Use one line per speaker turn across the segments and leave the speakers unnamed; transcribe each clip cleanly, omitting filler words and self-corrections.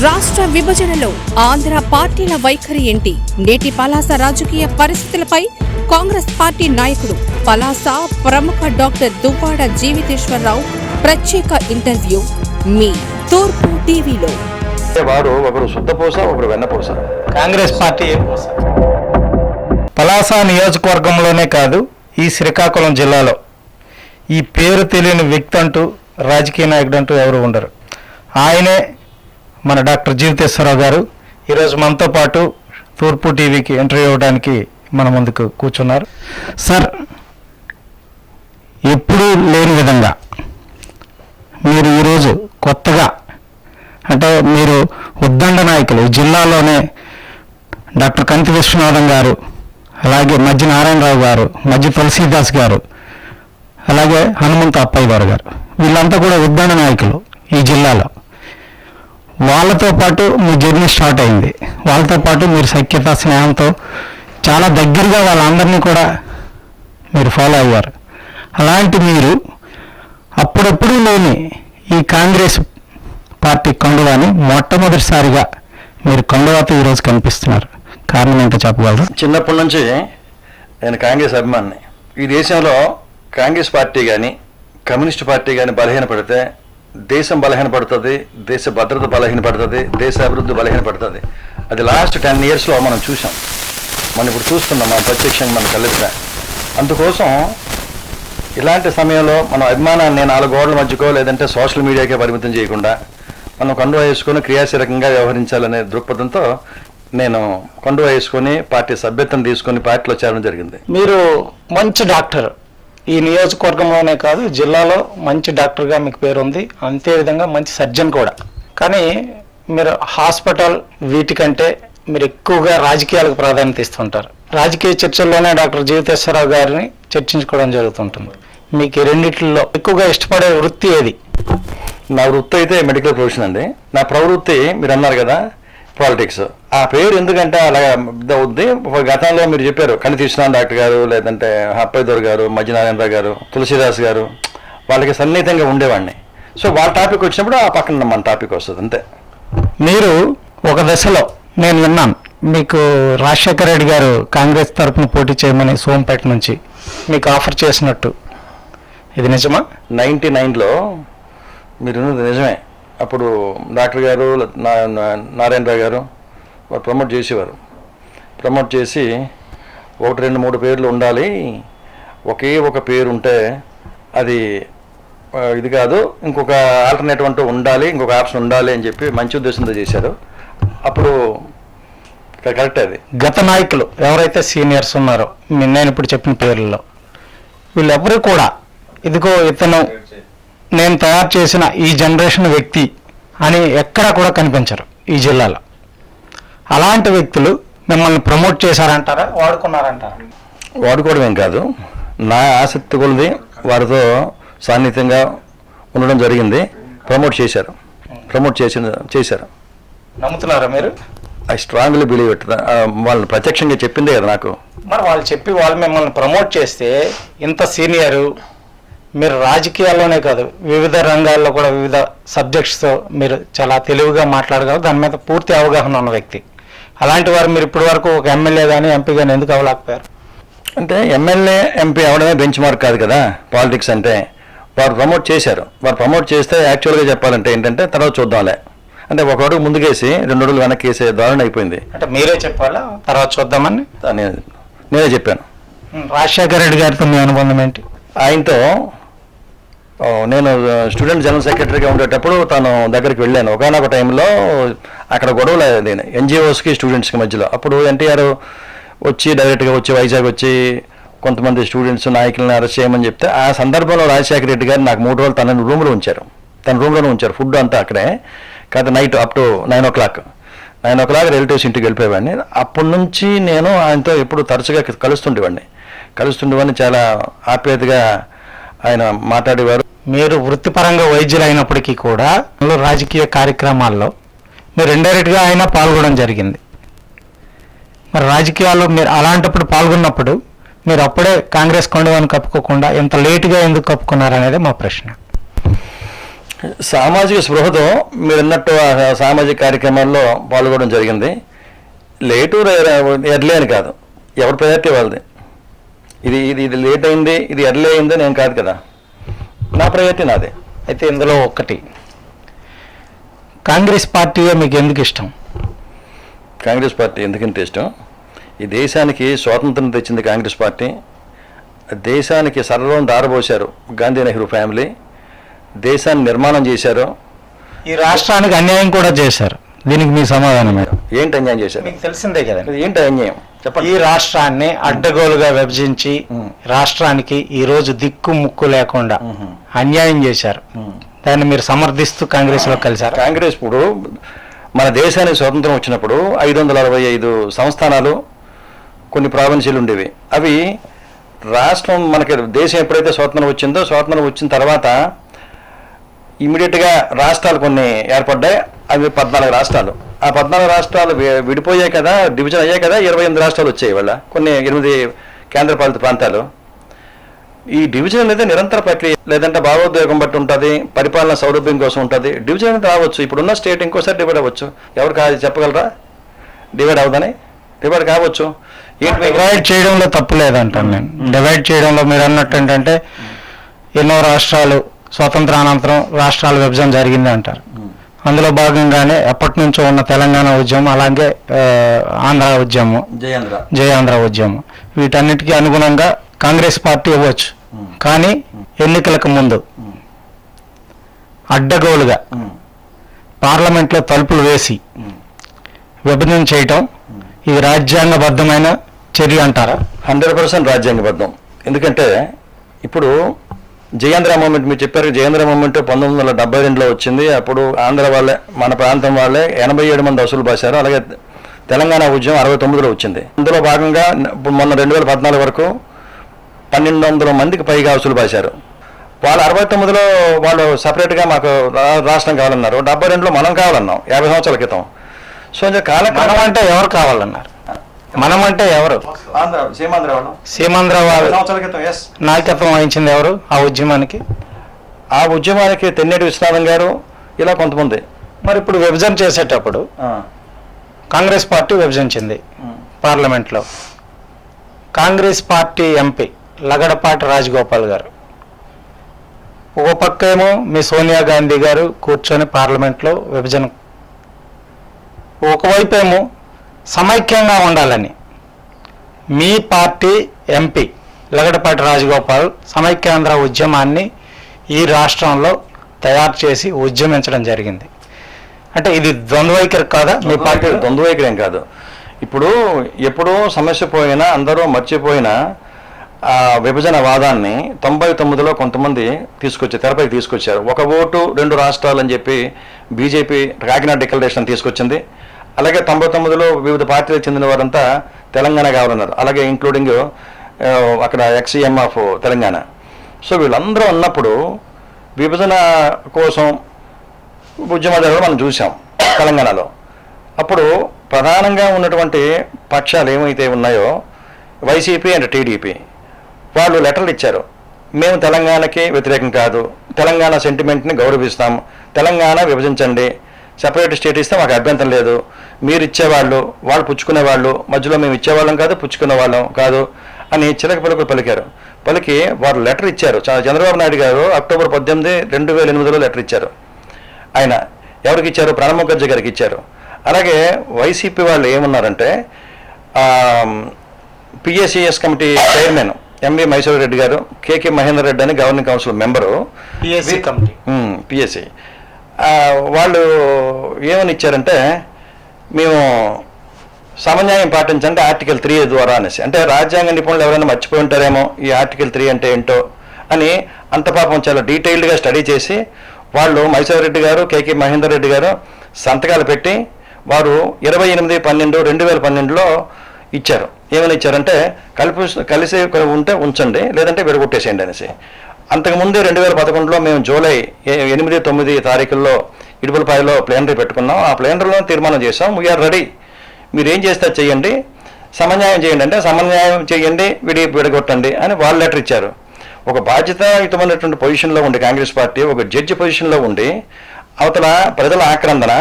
రాష్ట్ర విభజనలో ఆంధ్ర పార్టీల వైఖరి ఏంటి? నేటి పలాస రాజకీయ పరిస్థితులపై కాంగ్రెస్ పార్టీ నాయకుడు పలాస ప్రముఖ డాక్టర్ దువ్వాడ జీవితేశ్వరరావు ప్రత్యేక ఇంటర్వ్యూ మీ తూర్పు టీవీలో.
వారు ఒకరు శుద్ధపూస, ఒకరు వెన్నపూస.
కాంగ్రెస్ పార్టీ పలాస నియోజకవర్గంలోనే కాదు, ఈ శ్రీకాకుళం జిల్లాలో ఈ పేరు తెలియని వ్యక్తి అంటూ, రాజకీయ నాయకుడు అంటూ ఎవరు ఉండరు. ఆయనే మన డాక్టర్ జీవితేశ్వరరావు గారు. ఈరోజు మనతో పాటు తూర్పు టీవీకి ఇంటర్వ్యూ ఇవ్వడానికి మన ముందుకు కూర్చున్నారు. సార్, ఎప్పుడూ లేని విధంగా మీరు ఈరోజు కొత్తగా, అంటే మీరు ఉద్దండ నాయకులు జిల్లాలోనే డాక్టర్ కంతి విశ్వనాథం గారు, అలాగే మధ్య నారాయణరావు గారు, మధ్య తులసీదాస్ గారు, అలాగే హనుమంత అప్పయ్య గారు, వీళ్ళంతా కూడా ఉద్దండ నాయకులు ఈ జిల్లాలో. వాళ్ళతో పాటు మీ జర్నీ స్టార్ట్ అయింది. వాళ్ళతో పాటు మీరు సఖ్యత, స్నేహంతో చాలా దగ్గరగా వాళ్ళందరినీ కూడా మీరు ఫాలో అయ్యారు. అలాంటి మీరు అప్పుడప్పుడు లేని ఈ కాంగ్రెస్ పార్టీ కండువాని మొట్టమొదటిసారిగా మీరు కండువాతో ఈరోజు కనిపిస్తున్నారు. కారణం ఏంటో చెప్పగలరు?
చిన్నప్పటి నుంచి నేను కాంగ్రెస్ అభిమాని. ఈ దేశంలో కాంగ్రెస్ పార్టీ కానీ కమ్యూనిస్ట్ పార్టీ కానీ బలహీనపడితే దేశం బలహీనపడుతుంది, దేశ భద్రత బలహీనపడుతుంది, దేశ అభివృద్ధి బలహీనపడుతుంది. అది లాస్ట్ 10 yearsలో మనం చూసాం. మనం ఇప్పుడు చూస్తున్నాం, మన ప్రత్యక్షంగా మన కళ్ళెదుట. అందుకోసం ఇలాంటి సమయంలో మనం అభిమానాన్ని 4 గోడల మధ్యకో లేదంటే సోషల్ మీడియాకే పరిమితం చేయకుండా మనం కండువా వేసుకొని క్రియాశీలకంగా వ్యవహరించాలనే దృక్పథంతో నేను కండువా వేసుకొని పార్టీ సభ్యత్వం తీసుకొని పార్టీలో చేరడం జరిగింది.
మీరు మంచి డాక్టర్, ఈ నియోజకవర్గంలోనే కాదు జిల్లాలో మంచి డాక్టర్గా మీకు పేరు ఉంది. అంతేవిధంగా మంచి సర్జన్ కూడా. కానీ మీరు హాస్పిటల్ వీటికంటే మీరు ఎక్కువగా రాజకీయాలకు ప్రాధాన్యత ఇస్తుంటారు. రాజకీయ చర్చల్లోనే డాక్టర్ జీవితేశ్వరరావు గారిని చర్చించుకోవడం జరుగుతుంటుంది. మీకు రెండిట్లో ఎక్కువగా ఇష్టపడే వృత్తి ఏది?
నా వృత్తి అయితే మెడికల్ ప్రొఫెషన్ అండి. నా ప్రవృత్తి మీరు అన్నారు కదా, పాలిటిక్స్. ఆ పేరు ఎందుకంటే అలా అవుద్ది. గతంలో మీరు చెప్పారు కంతి విశ్వనాథ్ డాక్టర్ గారు, లేదంటే అప్పయ్య గారు, మధ్య నారాయణరావు గారు, తులసీదాస్ గారు, వాళ్ళకి సన్నిహితంగా ఉండేవాడిని. సో వాళ్ళ టాపిక్ వచ్చినప్పుడు ఆ పక్కన మన టాపిక్ వస్తుంది అంతే.
మీరు ఒక దశలో నేను విన్నాను, మీకు రాజశేఖర రెడ్డి గారు కాంగ్రెస్ తరఫున పోటీ చేయమని సోంపేట నుంచి మీకు ఆఫర్ చేసినట్టు, ఇది నిజమా?
99లో మీరు నిజమే. అప్పుడు డాక్టర్ గారు, నారాయణరావు గారు వారు ప్రమోట్ చేసేవారు. ప్రమోట్ చేసి 1, 2, 3 పేర్లు ఉండాలి, ఒకే ఒక పేరు ఉంటే అది ఇది కాదు, ఇంకొక ఆల్టర్నేటివ్ అంటూ ఉండాలి, ఇంకొక ఆప్షన్ ఉండాలి అని చెప్పి మంచి ఉద్దేశంతో చేశారు. అప్పుడు కరెక్ట్. అది
గత నాయకులు ఎవరైతే సీనియర్స్ ఉన్నారో నేను ఇప్పుడు చెప్పిన పేర్లలో వీళ్ళెవరూ కూడా ఇదిగో ఇతను నేను తయారు చేసిన ఈ జనరేషన్ వ్యక్తి అని ఎక్కడా కూడా కనిపించరు ఈ జిల్లాలో. అలాంటి వ్యక్తులు మిమ్మల్ని ప్రమోట్ చేశారంటారా, వాడుకున్నారంటారా?
వాడుకోవడం కాదు, నా ఆసక్తి కొలది వారితో సాన్నిహిత్యంగా ఉండడం జరిగింది. ప్రమోట్ చేశారు.
నమ్ముతున్నారా మీరు?
I strongly believe it. వాళ్ళు ప్రత్యక్షంగా చెప్పిందే కదా నాకు.
మరి వాళ్ళు మిమ్మల్ని ప్రమోట్ చేస్తే, ఇంత సీనియరు మీరు రాజకీయాల్లోనే కాదు వివిధ రంగాల్లో కూడా వివిధ సబ్జెక్ట్స్తో మీరు చాలా తెలివిగా మాట్లాడగలరు, దాని మీద పూర్తి అవగాహన ఉన్న వ్యక్తి. అలాంటి వారు మీరు ఇప్పటి వరకు ఒక ఎమ్మెల్యే కానీ ఎంపీ కానీ ఎందుకు అవ్వలేకపోయారు? అంటే
ఎమ్మెల్యే ఎంపీ అవడమే బెంచ్ మార్క్ కాదు కదా పాలిటిక్స్ అంటే. వారు ప్రమోట్ చేశారు. వారు ప్రమోట్ చేస్తే యాక్చువల్గా చెప్పాలంటే ఏంటంటే తర్వాత చూద్దాంలే అంటే, ఒక అడుగు ముందుకేసి 2 అడుగులు వెనక్కి వేసే దారుణం అయిపోయింది.
అంటే మీరే చెప్పాలా తర్వాత చూద్దామని?
నేనే చెప్పాను.
రాజశేఖర రెడ్డి గారితో మీ అనుబంధం ఏంటి?
ఆయనతో నేను స్టూడెంట్ జనరల్ సెక్రటరీగా ఉండేటప్పుడు తను దగ్గరికి వెళ్ళాను. ఒకనొక టైంలో అక్కడ గొడవలు నేను ఎన్జిఓస్కి స్టూడెంట్స్కి మధ్యలో. అప్పుడు ఎన్టీఆర్ వచ్చి డైరెక్ట్గా వచ్చి వైజాగ్ వచ్చి కొంతమంది స్టూడెంట్స్ నాయకులను అరెస్ట్ చేయమని చెప్తే, ఆ సందర్భంలో రాజశేఖర రెడ్డి గారు నాకు 3 రోజులు తన రూమ్లోనే ఉంచారు. ఫుడ్ అంతా అక్కడే. కాదు, night up to 9 o'clock relatives ఇంటికి వెళ్ళిపోయేవాడిని. అప్పటి నుంచి నేను ఆయనతో ఎప్పుడు తరచుగా కలుస్తుండేవాడిని. చాలా ఆప్యాయతగా ఆయన మాట్లాడేవారు.
మీరు వృత్తిపరంగా వైద్యులు అయినప్పటికీ కూడా రాజకీయ కార్యక్రమాల్లో మీరు ఇండైరెక్ట్గా అయినా పాల్గొనడం జరిగింది. మరి రాజకీయాల్లో మీరు అలాంటప్పుడు పాల్గొన్నప్పుడు మీరు అప్పుడే కాంగ్రెస్ కండువాను కప్పుకోకుండా ఇంత లేటుగా ఎందుకు కప్పుకున్నారనేది మా ప్రశ్న.
సామాజిక స్పృహతో మీరు అన్నట్టు ఆ సామాజిక కార్యక్రమాల్లో పాల్గొనడం జరిగింది. లేటు ఎర్లీ అని కాదు, ఎవరి ప్రయారిటీ వాళ్ళది. ఇది లేట్ అయింది, ఇది ఎర్లీ అయింది నేను కాదు కదా, నా ప్రయారిటీ నాదే.
అయితే ఇందులో ఒకటి, కాంగ్రెస్ పార్టీ మీకు ఎందుకు ఇష్టం?
కాంగ్రెస్ పార్టీ ఎందుకంటే ఇష్టం, ఈ దేశానికి స్వాతంత్రం తెచ్చింది కాంగ్రెస్ పార్టీ. దేశానికి సర్వం దారబోశారు గాంధీ నెహ్రూ ఫ్యామిలీ. దేశాన్ని నిర్మాణం చేశారు.
ఈ రాష్ట్రానికి అన్యాయం కూడా చేశారు. దీనికి మీ సమాధానం
ఏంటి అన్యాయం చేశారు?
మీకు తెలిసిందే కదా.
ఏంటి అన్యాయం చెప్పండి.
ఈ రాష్ట్రాన్ని అడ్డగోలుగా విభజించి రాష్ట్రానికి ఈ రోజు దిక్కు ముక్కు లేకుండా అన్యాయం చేశారు. దాన్ని మీరు సమర్థిస్తూ కాంగ్రెస్ లో కలిశారు.
కాంగ్రెస్ ఇప్పుడు మన దేశానికి స్వాతంత్రం వచ్చినప్పుడు 565 సంస్థానాలు, కొన్ని ప్రావిన్సీలు ఉండేవి. అవి రాష్ట్రం మనకి దేశం ఎప్పుడైతే స్వాతంత్రం వచ్చిందో, స్వాతంత్రం వచ్చిన తర్వాత ఇమీడియట్గా రాష్ట్రాలు కొన్ని ఏర్పడ్డాయి. అవి 14 రాష్ట్రాలు. ఆ 14 రాష్ట్రాలు విడిపోయాయి కదా, డివిజన్ అయ్యాయి కదా, 28 రాష్ట్రాలు వచ్చాయి. వాళ్ళ కొన్ని 8 కేంద్రపాలిత ప్రాంతాలు. ఈ డివిజన్ అనేది నిరంతర ప్రక్రియ, లేదంటే భావోద్వేగం బట్టి ఉంటుంది, పరిపాలన సౌలభ్యం కోసం ఉంటుంది. డివిజన్ అనేది రావచ్చు, ఇప్పుడున్న స్టేట్ ఇంకోసారి డివైడ్ అవ్వచ్చు. ఎవరు చెప్పగలరా డివైడ్ అవుదని? డివైడ్ కావచ్చు.
డివైడ్ చేయడంలో తప్పు లేదంటాను నేను. డివైడ్ చేయడంలో మీరు అన్నట్టు ఏంటంటే ఎన్నో రాష్ట్రాలు స్వాతంత్రానంతరం రాష్ట్రాల విభజన జరిగింది అంటారు. అందులో భాగంగానే ఎప్పటి నుంచో ఉన్న తెలంగాణ ఉద్యమం, అలాగే ఆంధ్ర ఉద్యమం, జయాంధ్ర ఉద్యమం, వీటన్నిటికీ అనుగుణంగా కాంగ్రెస్ పార్టీ ఇవ్వచ్చు. కానీ ఎన్నికలకు ముందు అడ్డగోలుగా పార్లమెంట్లో తలుపులు వేసి విభజన చేయటం ఇది రాజ్యాంగబద్ధమైన చర్య అంటారా?
100% రాజ్యాంగబద్ధం. ఎందుకంటే ఇప్పుడు జయాంధ్ర మూమెంట్ మీరు చెప్పారు. జయాంధ్ర మూమెంట్ 1972లో వచ్చింది. అప్పుడు ఆంధ్ర వాళ్ళే, మన ప్రాంతం వాళ్ళే 87 మంది అసలు బాశారు. అలాగే తెలంగాణ ఉద్యమం 69లో వచ్చింది. అందులో భాగంగా మొన్న 2014 వరకు 1200 మందికి పైగా అసలు బాశారు. వాళ్ళు 69లో వాళ్ళు సపరేట్గా మాకు రాష్ట్రం కావాలన్నారు. 72లో మనం కావాలన్నాం 50 సంవత్సరాల క్రితం. సో
మనం అంటే ఎవరు కావాలన్నారు? మనం అంటే ఎవరు? సీమాంధ్ర వాళ్ళు నాయకత్వం వహించింది ఎవరు ఆ ఉద్యమానికి?
ఆ ఉద్యమానికి తెన్నేటి విశ్వనాథం గారు, ఇలా కొంతమంది.
మరి ఇప్పుడు విభజన చేసేటప్పుడు కాంగ్రెస్ పార్టీ విభజించింది పార్లమెంట్లో. కాంగ్రెస్ పార్టీ ఎంపీ లగడపాటి రాజగోపాల్ గారు, ఒక పక్క ఏమో మీ సోనియా గాంధీ గారు కూర్చొని పార్లమెంట్లో విభజన, ఒకవైపు ఏమో సమైక్యంగా ఉండాలని మీ పార్టీ ఎంపీ లగడపాటి రాజగోపాల్ సమైక్యాంధ్ర ఉద్యమాన్ని ఈ రాష్ట్రంలో తయారు చేసి ఉద్యమించడం జరిగింది. అంటే ఇది ద్వంద్వైఖరి కాదా? మీ పార్టీ
ద్వంద్వైఖరి ఏం కాదు. ఇప్పుడు ఎప్పుడో సమస్య పోయినా, అందరూ మర్చిపోయినా ఆ విభజన వాదాన్ని 99లో కొంతమంది తెరపైకి తీసుకొచ్చారు. ఒక ఓటు 2 రాష్ట్రాలు అని చెప్పి బీజేపీ కాకినాడ డిక్లరేషన్ తీసుకొచ్చింది. అలాగే 99లో వివిధ పార్టీలకు చెందిన వారంతా తెలంగాణ కావాలన్నారు. అలాగే ఇంక్లూడింగ్ అక్కడ ఎక్స్ఎం ఆఫ్ తెలంగాణ. సో వీళ్ళందరూ ఉన్నప్పుడు విభజన కోసం ఉద్యమాలు జరగడం మనం చూసాం తెలంగాణలో. అప్పుడు ప్రధానంగా ఉన్నటువంటి పక్షాలు ఏమైతే ఉన్నాయో వైసీపీ అండ్ టీడీపీ, వాళ్ళు లెటర్లు ఇచ్చారు. మేము తెలంగాణకి వ్యతిరేకం కాదు, తెలంగాణ సెంటిమెంట్ని గౌరవిస్తాం, తెలంగాణ విభజించండి, సెపరేట్ స్టేట్ ఇస్తే మాకు అభ్యంతరం లేదు, మీరు ఇచ్చేవాళ్ళు వాళ్ళు పుచ్చుకునేవాళ్ళు, మధ్యలో మేము ఇచ్చేవాళ్ళం కాదు పుచ్చుకునే వాళ్ళం కాదు అని చిలక పలుకులు పలికారు. పలికి వారు లెటర్ ఇచ్చారు. చంద్రబాబు నాయుడు గారు అక్టోబర్ 18, 2008లో లెటర్ ఇచ్చారు. ఆయన ఎవరికి ఇచ్చారు? ప్రణబ్ ముఖర్జీ గారికి ఇచ్చారు. అలాగే వైసీపీ వాళ్ళు ఏమన్నారంటే PSCS committee chairman MV Mysore Reddy garu, KK Mahender Reddy అని గవర్నింగ్ కౌన్సిల్ మెంబరు పిఎస్సి, వాళ్ళు ఏమని ఇచ్చారంటే మేము సమన్యాయం పాటించండి ఆర్టికల్ 3 ద్వారా అనేసి. అంటే రాజ్యాంగ నిపుణులు ఎవరైనా మర్చిపోయి ఉంటారేమో ఈ ఆర్టికల్ 3 అంటే ఏంటో అని అంత పాపం చాలా డీటెయిల్డ్గా స్టడీ చేసి వాళ్ళు మైసూర్ రెడ్డి గారు, కేకే మహేందర్ రెడ్డి గారు సంతకాలు పెట్టి వారు 28/12/2012లో ఇచ్చారు. ఏమని ఇచ్చారంటే కలిసి ఉంటే ఉంచండి, లేదంటే విడగొట్టేసేయండి అనేసి. అంతకుముందే 2011లో మేము జూలై 8, 9 తారీఖుల్లో ఇడుపులపాయలో ప్లేనరీ పెట్టుకున్నాం. ఆ ప్లేనరీలో తీర్మానం చేసాం, వీఆర్ రెడీ, మీరు ఏం చేస్తే చేయండి, సమన్యాయం చేయండి అంటే సమన్యాయం చేయండి, విడగొట్టండి అని వాళ్ళు లెటర్ ఇచ్చారు. ఒక బాధ్యతాయుతమైనటువంటి పొజిషన్లో ఉండి కాంగ్రెస్ పార్టీ ఒక జడ్జి పొజిషన్లో ఉండి అవతల ప్రజల ఆక్రందన,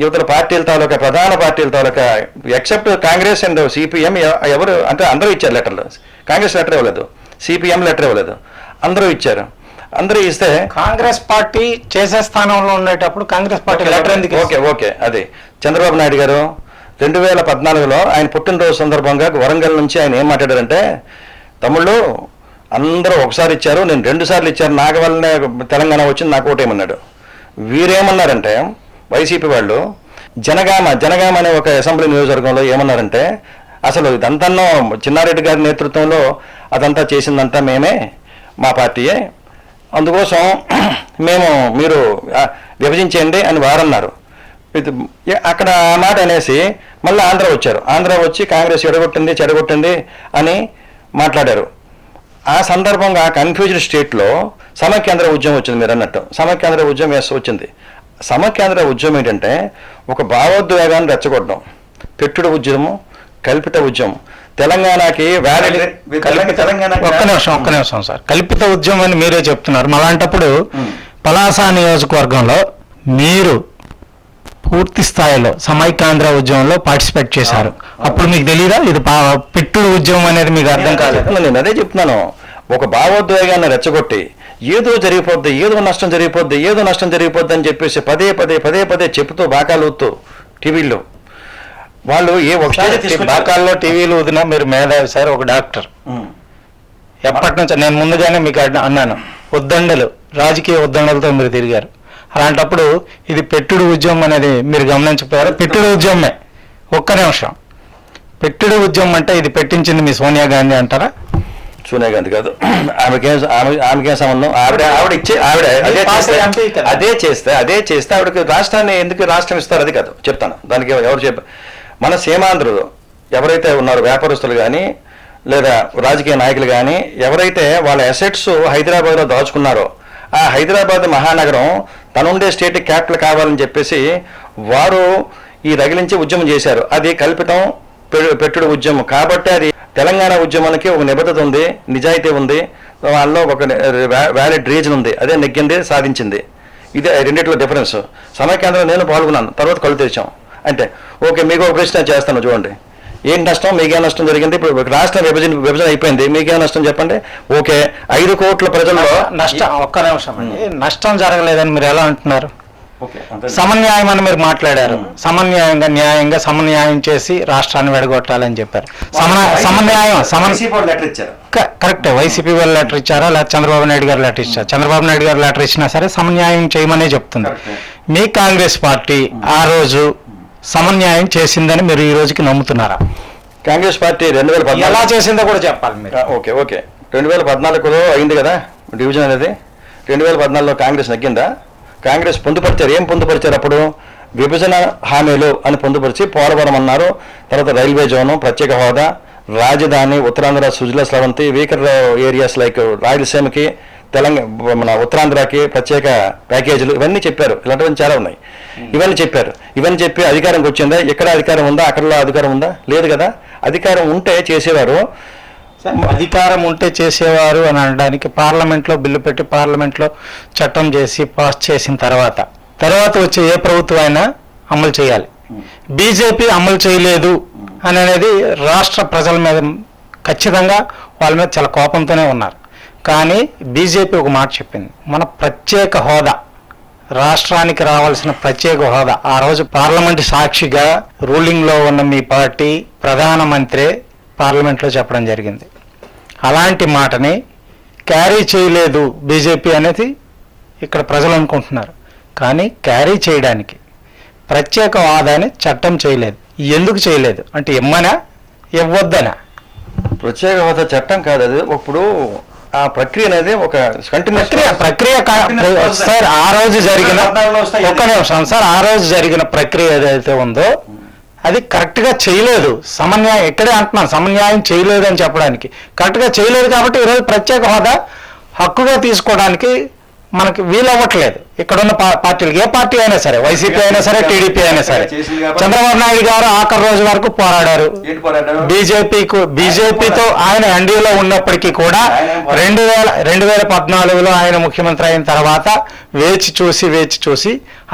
యువతల పార్టీల తాలూకా ప్రధాన పార్టీల తాలూకా ఎక్సెప్ట్ కాంగ్రెస్ అండ్ సిపిఎం ఎవరు అంటే అందరూ ఇచ్చారు లెటర్లు. కాంగ్రెస్ లెటర్ ఇవ్వలేదు, సిపిఎం లెటర్ ఇవ్వలేదు, అందరూ ఇచ్చారు. అందరూ ఇస్తే
కాంగ్రెస్ పార్టీ చేసే స్థానంలో ఉండేటప్పుడు కాంగ్రెస్ పార్టీ లెటర్ ఎందుకు?
ఓకే అదే చంద్రబాబు నాయుడు గారు 2014లో ఆయన పుట్టినరోజు సందర్భంగా వరంగల్ నుంచి ఆయన ఏం మాట్లాడారంటే, తమ్ముళ్ళు అందరూ ఒకసారి ఇచ్చారు, నేను 2 సార్లు ఇచ్చారు, నాకు వల్లనే తెలంగాణ వచ్చింది, నాకు ఓటేమన్నాడు. వీరేమన్నారంటే వైసీపీ వాళ్ళు జనగామ అనే ఒక అసెంబ్లీ నియోజకవర్గంలో ఏమన్నారంటే, అసలు ఇదంతా చిన్నారెడ్డి గారి నేతృత్వంలో అదంతా చేసిందంతా మేమే, మా పార్టీయే, అందుకోసం మీరు విభజించేయండి అని వారన్నారు. అక్కడ ఆ మాట అనేసి మళ్ళీ ఆంధ్ర వచ్చారు. ఆంధ్ర వచ్చి కాంగ్రెస్ చెడగొట్టింది అని మాట్లాడారు. ఆ సందర్భంగా కన్ఫ్యూజ్డ్ స్టేట్లో సమైక్యాంధ్ర ఉద్యమం వచ్చింది. మీరు అన్నట్టు సమైక్యాంధ్ర ఉద్యమం వచ్చింది. సమైక్యాంధ్ర ఉద్యమం ఏంటంటే ఒక భావోద్వేగాన్ని రెచ్చగొట్టడం, పెట్టుడు ఉద్యమం, కల్పిత ఉద్యమం. తెలంగాణకి
ఒక్క నిమిషం సార్, కల్పిత ఉద్యమం అని మీరే చెప్తున్నారు. అలాంటప్పుడు పలాస నియోజకవర్గంలో మీరు పూర్తి స్థాయిలో సమైక్యాంధ్ర ఉద్యమంలో పార్టిసిపేట్ చేశారు. అప్పుడు మీకు తెలియదా ఇది పెట్టుడు ఉద్యమం అనేది? మీకు అర్థం కాలేదు.
నేను అదే చెప్తున్నాను. ఒక భావోద్వేగాన్ని రెచ్చగొట్టి ఏదో నష్టం జరిగిపోద్ది అని చెప్పేసి పదే చెప్తూ బాకాలుతూ టీవీల్లో వాళ్ళు
బాకాల్లో టీవీలు వదినా మీరు మేధావి సార్, ఒక డాక్టర్. ఎప్పటి నుంచి నేను ముందుగానే మీకు అన్నాను, రాజకీయ ఉద్దండలతో మీరు తిరిగారు. అలాంటప్పుడు ఇది పెట్టుడు ఉద్యమం అనేది మీరు గమనించకపోయారు. పెట్టుడు ఉద్యమమే. ఒక్క నిమిషం, పెట్టుడు ఉద్యమం అంటే ఇది పెట్టించింది మీ సోనియా గాంధీ అంటారా?
సోనియా గాంధీ కాదు, ఆమెకేం సంబంధం? అదే చేస్తే ఆవిడకి రాష్ట్రాన్ని ఎందుకు రాష్ట్రం ఇస్తారు? అది కాదు చెప్తాను. దానికి ఎవరు చెప్పారు? మన సీమాంధ్రులు ఎవరైతే ఉన్నారో, వ్యాపారస్తులు కానీ లేదా రాజకీయ నాయకులు కానీ ఎవరైతే వాళ్ళ అసెట్స్ హైదరాబాద్లో దాచుకున్నారో, ఆ హైదరాబాద్ మహానగరం తనుండే స్టేట్ క్యాపిటల్ కావాలని చెప్పేసి వారు ఈ రగిలించి ఉద్యమం చేశారు. అది కల్పితం పెట్టుడు ఉద్యమం. కాబట్టి అది తెలంగాణ ఉద్యమానికి ఒక నిబద్ధత ఉంది, నిజాయితీ ఉంది, వాళ్ళలో ఒక వ్యాలిడ్ రీజన్ ఉంది. అదే నెగ్గింది, సాధించింది. ఇదే రెండిట్లో డిఫరెన్స్. సమైక్యాంధ్రలో నేను పాల్గొన్నాను, తర్వాత కళ్ళు తెరిచాం. అంటే ఓకే, మీకు ఒక ప్రశ్న చేస్తాను చూడండి. ఏం నష్టం? మీకేం నష్టం జరిగింది? ఇప్పుడు రాష్ట్ర విభజన అయిపోయింది, మీకేం నష్టం చెప్పండి? ఓకే, 5 కోట్ల ప్రజల్లో
నష్టం. ఒక్క నిమిషం అండి, నష్టం జరగలేదని మీరు ఎలా అంటున్నారు? సమన్యాయం అని మీరు మాట్లాడారు. న్యాయంగా సమన్యాయం చేసి రాష్ట్రాన్ని విడగొట్టాలని చెప్పారు. కరెక్ట్. వైసీపీ వాళ్ళు లెటర్ ఇచ్చారా లేదా చంద్రబాబు నాయుడు గారు లెటర్ ఇచ్చారు? చంద్రబాబు నాయుడు గారు లెటర్ ఇచ్చినా సరే సమన్యాయం చేయమనే చెప్తుంది. మీ కాంగ్రెస్ పార్టీ ఆ రోజు సమన్యాయం చేసిందని మీరు ఈ రోజుకి నమ్ముతున్నారా?
కాంగ్రెస్ పార్టీ 2014
ఎలా చేసిందో కూడా చెప్పాలి మీరు.
ఓకే 2014లో అయింది కదా డివిజన్ అనేది. 2014లో కాంగ్రెస్ నగ్గిందా? కాంగ్రెస్ పొందుపరిచారు. ఏం పొందుపరిచారు? అప్పుడు విభజన హామీలు అని పొందుపరిచి పోలవరం అన్నారు, తర్వాత రైల్వే జోను, ప్రత్యేక హోదా, రాజధాని, Uttarandhra Sujala Sravanthi, weaker areas like రాయలసీమకి, మన ఉత్తరాంధ్రకి ప్రత్యేక ప్యాకేజీలు, ఇవన్నీ చెప్పారు. ఇలాంటివన్నీ చాలా ఉన్నాయి. ఇవన్నీ చెప్పి అధికారంకి వచ్చిందా? ఎక్కడ అధికారం ఉందా? అక్కడలో అధికారం ఉందా? లేదు కదా. అధికారం ఉంటే చేసేవారు.
అధికారం ఉంటే చేసేవారు అని అనడానికి పార్లమెంట్లో బిల్లు పెట్టి పార్లమెంట్లో చట్టం చేసి పాస్ చేసిన తర్వాత వచ్చే ఏ ప్రభుత్వం అయినా అమలు చేయాలి. బీజేపీ అమలు చేయలేదు అని అనేది రాష్ట్ర ప్రజల మీద ఖచ్చితంగా వాళ్ళ మీద చాలా కోపంతోనే ఉన్నారు. కానీ బీజేపీ ఒక మాట చెప్పింది, మన ప్రత్యేక హోదా, రాష్ట్రానికి రావాల్సిన ప్రత్యేక హోదా ఆ రోజు పార్లమెంట్ సాక్షిగా రూలింగ్లో ఉన్న మీ పార్టీ ప్రధానమంత్రి పార్లమెంట్లో చెప్పడం జరిగింది. అలాంటి మాటని క్యారీ చేయలేదు బీజేపీ అనేది ఇక్కడ ప్రజలు అనుకుంటున్నారు. కానీ క్యారీ చేయడానికి ప్రత్యేక హోదాని చట్టం చేయలేదు. ఎందుకు చేయలేదు అంటే ఇమ్మనా ఇవ్వద్దనా?
ప్రత్యేక హోదా చట్టం కాదు అది. ఇప్పుడు ఆ ప్రక్రియ అనేది ఒక
ప్రక్రియ సార్. ఆ రోజు జరిగిన ఒక్క నిమిషం సార్, ఆ రోజు జరిగిన ప్రక్రియ ఏదైతే ఉందో అది కరెక్ట్గా చేయలేదు. సమన్యాయం ఇక్కడే అంటున్నాను, సమన్యాయం చేయలేదు అని చెప్పడానికి. కరెక్ట్గా చేయలేదు కాబట్టి ఈరోజు ప్రత్యేక హోదా హక్కుగా తీసుకోవడానికి మనకి వీలవ్వట్లేదు. ఇక్కడున్న పార్టీలు, ఏ పార్టీ అయినా సరే, వైసీపీ అయినా సరే, టీడీపీ అయినా సరే. చంద్రబాబు నాయుడు గారు ఆఖరి రోజు వరకు పోరాడారు. బీజేపీతో ఆయన ఎన్డీఏలో ఉన్నప్పటికీ కూడా 2014లో ఆయన ముఖ్యమంత్రి అయిన తర్వాత వేచి చూసి